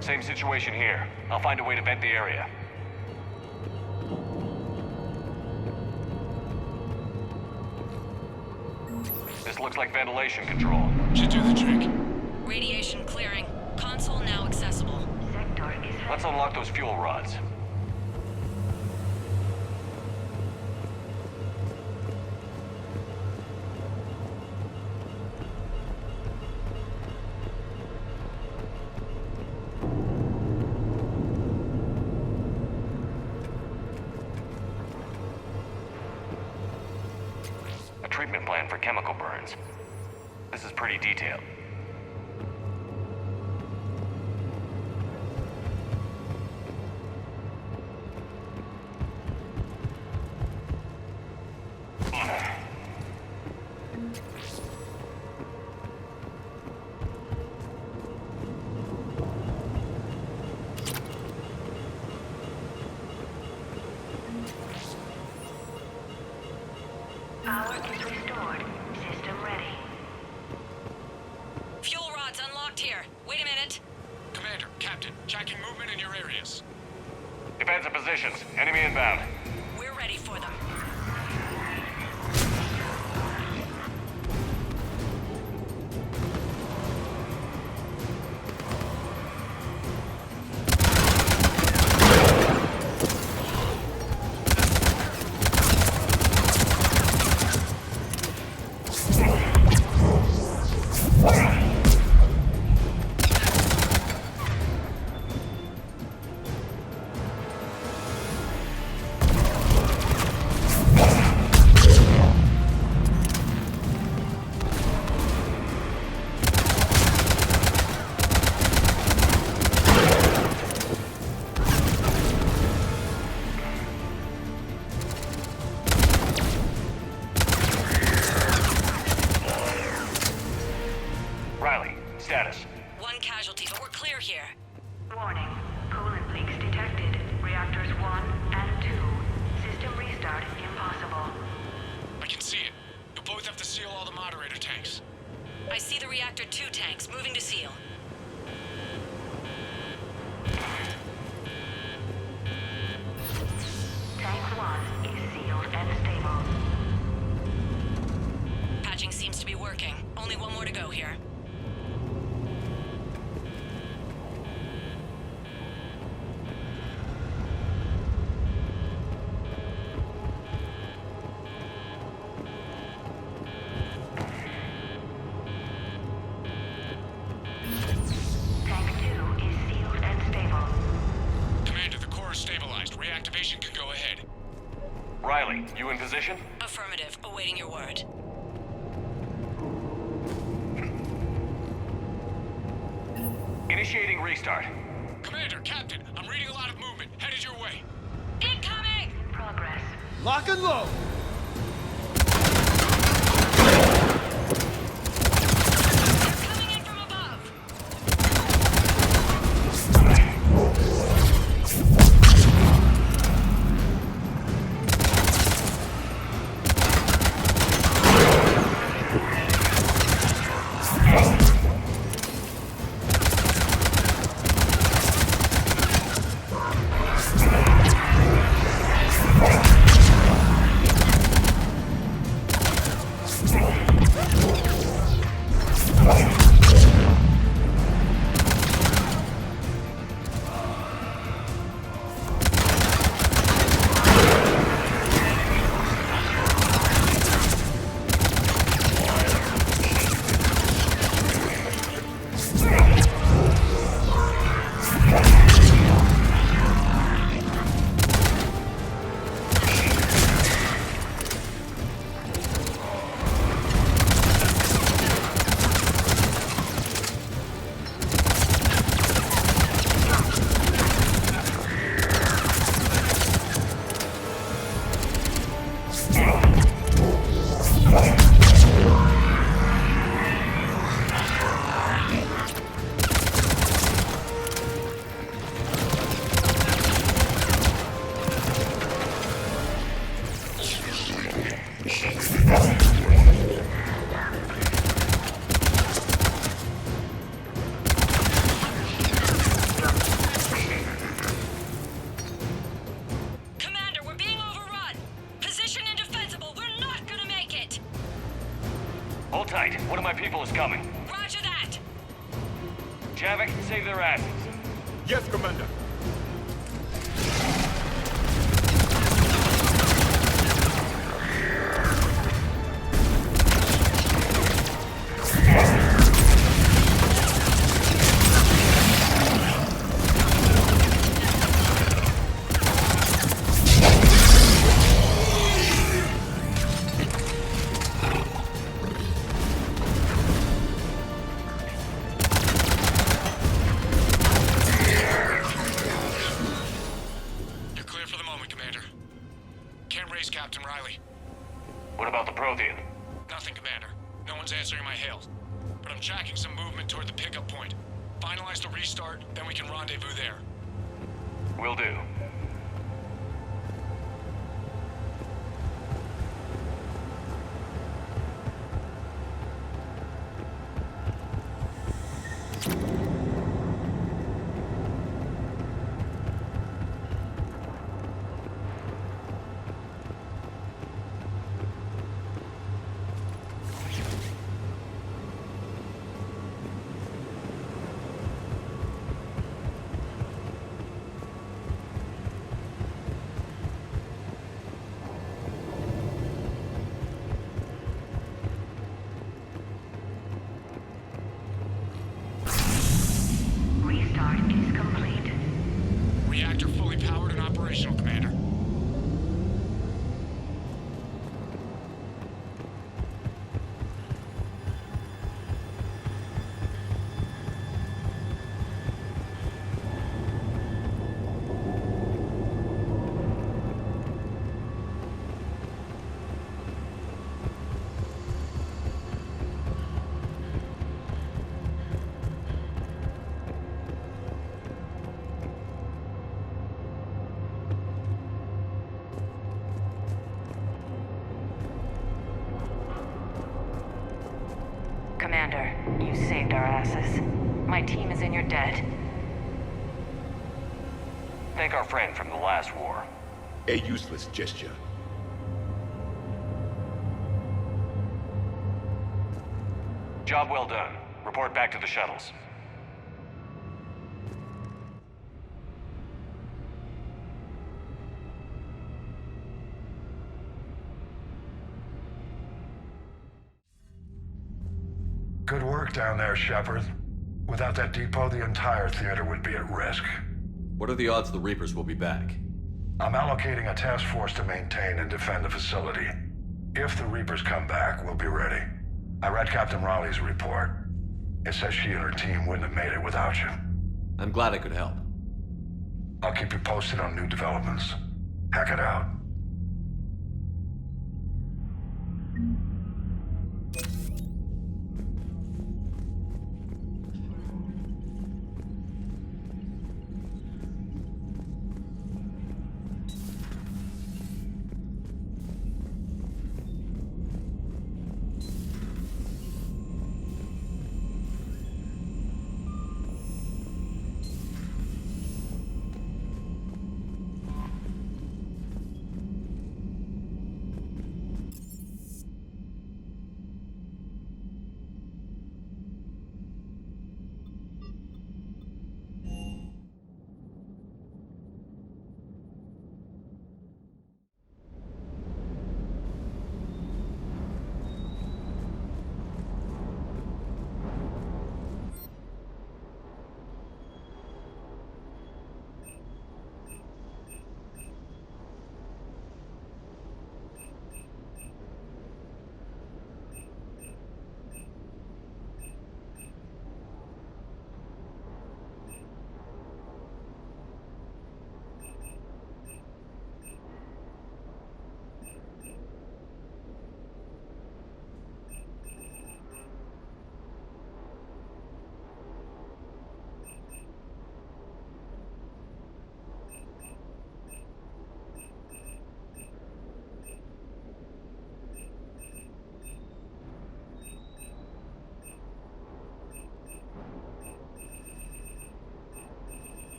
Same situation here. I'll find a way to vent the area. This looks like ventilation control. Should do the trick. Radiation clearing. Console now accessible. Let's unlock those fuel rods. Treatment plan for chemical burns. This is pretty detailed. Power is restored. System ready. Fuel rods unlocked here. Wait a minute. Commander, Captain, checking movement in your areas. Defensive positions. Enemy inbound. We're ready for them. We're clear here. Warning. Coolant leaks detected. Reactors 1 and 2. System restart impossible. I can see it. You'll both have to seal all the moderator tanks. I see the reactor 2 tanks moving to seal. Tank 1 is sealed and stable. Patching seems to be working. Only one more to go here. Tank 2 is sealed and stable. Commander, the core is stabilized. Reactivation can go ahead. Riley, you in position? Affirmative. Awaiting your word. Initiating restart. Commander, Captain, I'm reading a lot of movement. Headed your way. Incoming! Progress. Lock and load! Coming in from above. Commander, we're being overrun. Position indefensible. We're not gonna make it. Hold tight. One of my people is coming. Roger that. Javik, save their asses. Yes, Commander. You're clear for the moment, Commander. Can't raise Captain Riley. What about the Prothean? Nothing, Commander. No one's answering my hails. But I'm tracking some movement toward the pickup point. Finalize the restart, then we can rendezvous there. Will do. Restart is complete. Reactor fully powered and operational, Commander. gases. My team is in your debt. Thank our friend from the last war. A useless gesture. Job well done. Report back to the shuttles. Good work down there, Shepard. Without that depot, the entire theater would be at risk. What are the odds the Reapers will be back? I'm allocating a task force to maintain and defend the facility. If the Reapers come back, we'll be ready. I read Captain Raleigh's report. It says she and her team wouldn't have made it without you. I'm glad I could help. I'll keep you posted on new developments. Hack it out.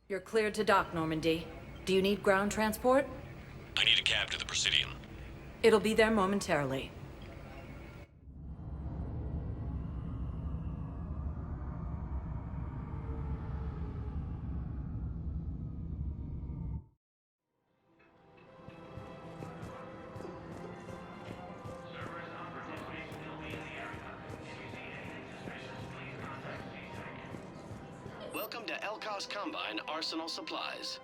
You're cleared to dock, Normandy. Do you need ground transport? I need a cab to the Presidium. It'll be there momentarily. Welcome to Elkos Combine Arsenal Supplies.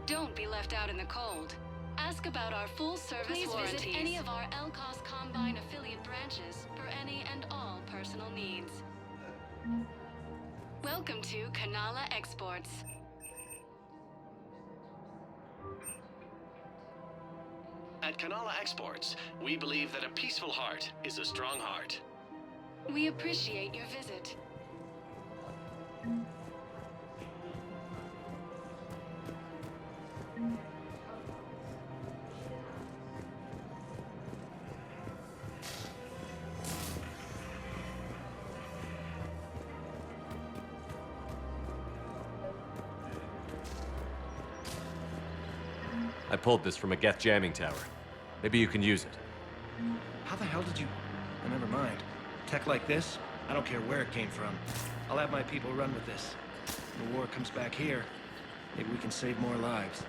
Don't be left left out in the cold. Ask about our full-service warranties. Please visit any of our LCOS Combine affiliate branches for any and all personal needs. Welcome to Kanala Exports. At Kanala Exports, we believe that a peaceful heart is a strong heart. We appreciate your visit. I pulled this from a Geth jamming tower. Maybe you can use it. How the hell did you... Oh, never mind. Tech like this, I don't care where it came from. I'll have my people run with this. When the war comes back here, maybe we can save more lives.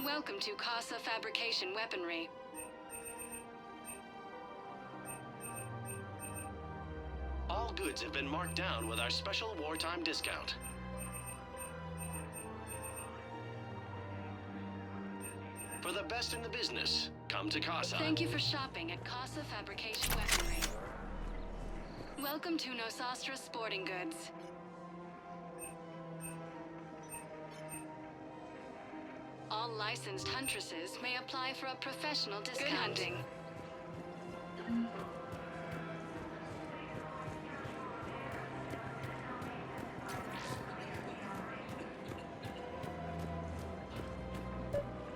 Welcome to Casa Fabrication Weaponry. All goods have been marked down with our special wartime discount. For the best in the business, come to Casa. Thank you for shopping at Casa Fabrication Weaponry. Welcome to Nosastra Sporting Goods. All licensed huntresses may apply for a professional discount. Good hunting.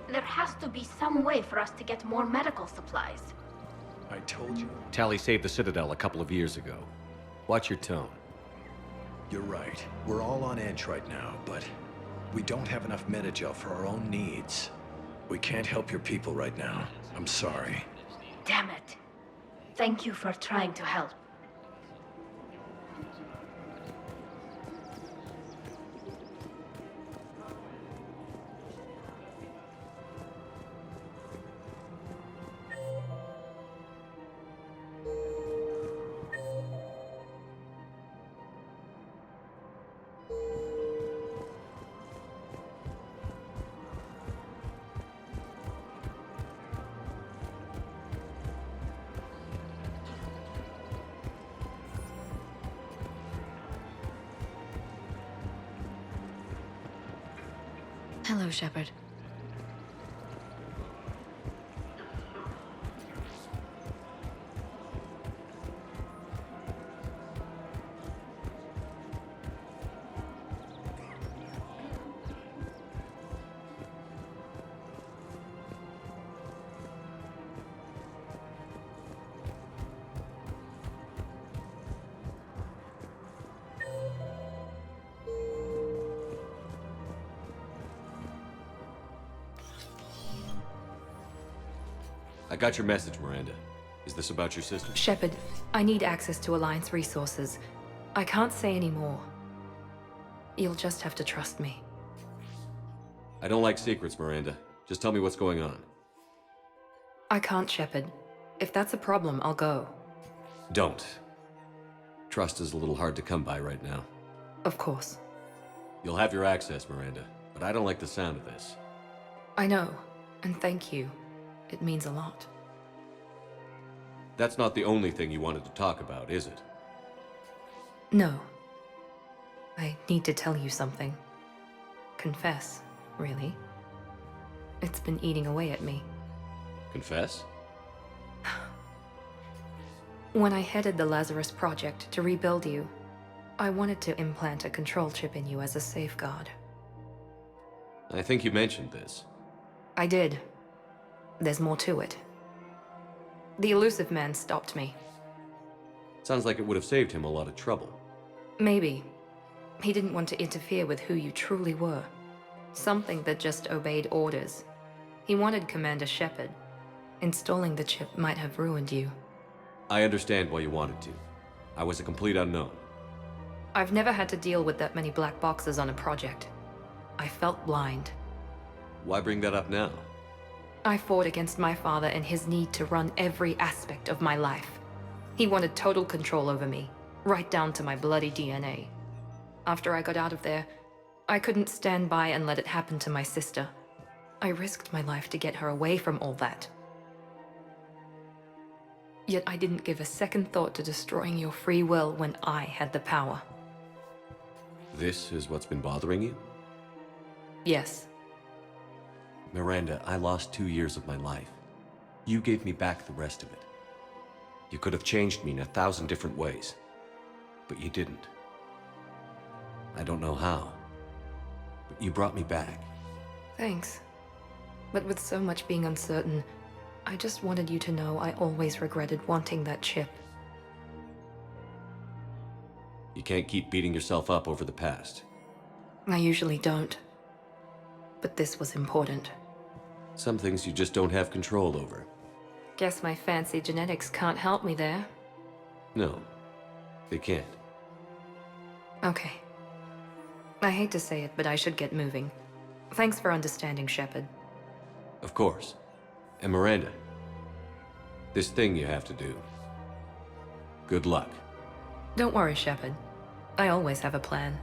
There has to be some way for us to get more medical supplies. I told you. Tally saved the Citadel a couple of years ago. Watch your tone. You're right. We're all on edge right now, but we don't have enough Metagel for our own needs. We can't help your people right now. I'm sorry. Damn it. Thank you for trying to help. Hello, Shepard. I got your message, Miranda. Is this about your sister? Shepard, I need access to Alliance resources. I can't say any more. You'll just have to trust me. I don't like secrets, Miranda. Just tell me what's going on. I can't, Shepard. If that's a problem, I'll go. Don't. Trust is a little hard to come by right now. Of course. You'll have your access, Miranda, but I don't like the sound of this. I know, and thank you. It means a lot. That's not the only thing you wanted to talk about, is it? No. I need to tell you something. Confess, really. It's been eating away at me. Confess? When I headed the Lazarus Project to rebuild you, I wanted to implant a control chip in you as a safeguard. I think you mentioned this. I did. There's more to it. The elusive man stopped me. Sounds like it would have saved him a lot of trouble. Maybe. He didn't want to interfere with who you truly were. Something that just obeyed orders. He wanted Commander Shepard. Installing the chip might have ruined you. I understand why you wanted to. I was a complete unknown. I've never had to deal with that many black boxes on a project. I felt blind. Why bring that up now? I fought against my father and his need to run every aspect of my life. He wanted total control over me, right down to my bloody DNA. After I got out of there, I couldn't stand by and let it happen to my sister. I risked my life to get her away from all that. Yet I didn't give a second thought to destroying your free will when I had the power. This is what's been bothering you? Yes. Miranda, I lost 2 years of my life. You gave me back the rest of it. You could have changed me in 1,000 different ways, but you didn't. I don't know how, but you brought me back. Thanks. But with so much being uncertain, I just wanted you to know I always regretted wanting that chip. You can't keep beating yourself up over the past. I usually don't. But this was important. Some things you just don't have control over. Guess my fancy genetics can't help me there. No, they can't. Okay. I hate to say it, but I should get moving. Thanks for understanding, Shepard. Of course. And Miranda, this thing you have to do. Good luck. Don't worry, Shepard. I always have a plan.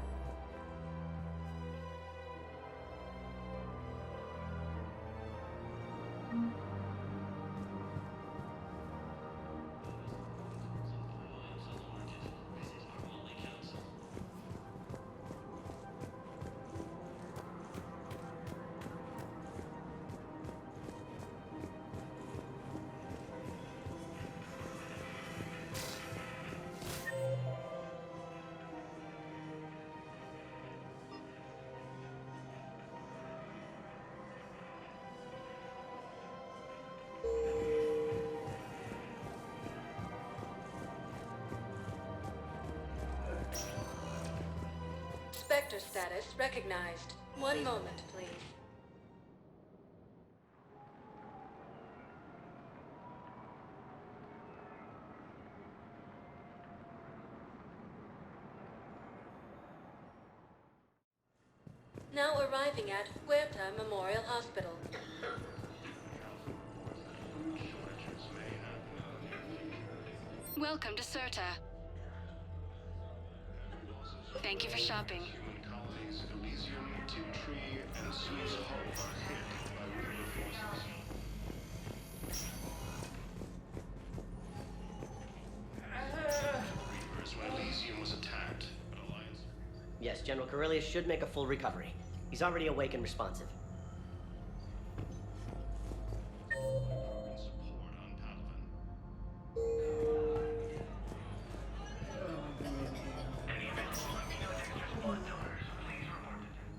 Spectre status recognized. One moment, please. Now arriving at Huerta Memorial Hospital. Welcome to Certa. Thank you for shopping. Yes, General Corellius should make a full recovery. He's already awake and responsive.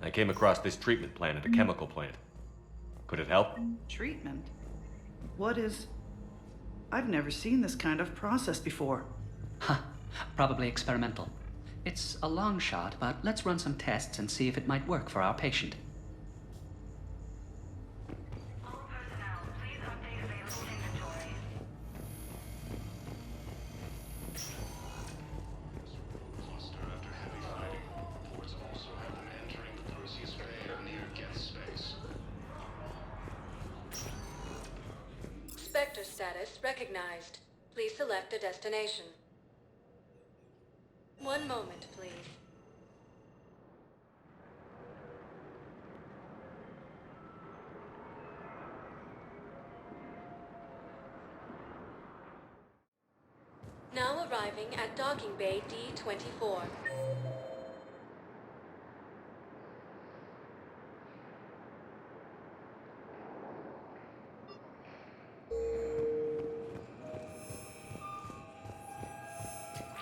I came across this treatment plan at a chemical plant. Could it help? Treatment? What is... I've never seen this kind of process before. Huh. Probably experimental. It's a long shot, but let's run some tests and see if it might work for our patient. Spectre status recognized. Please select a destination. One moment, please. Now arriving at docking bay D-24.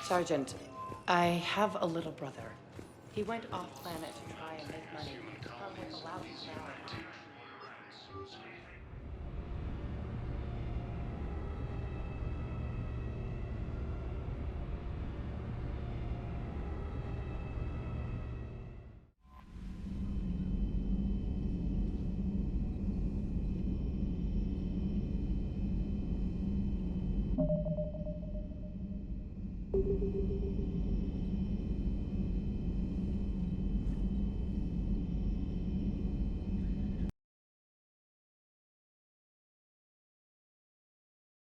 Sergeant, I have a little brother. He went off-planet to try and make money. Probably allowed to die.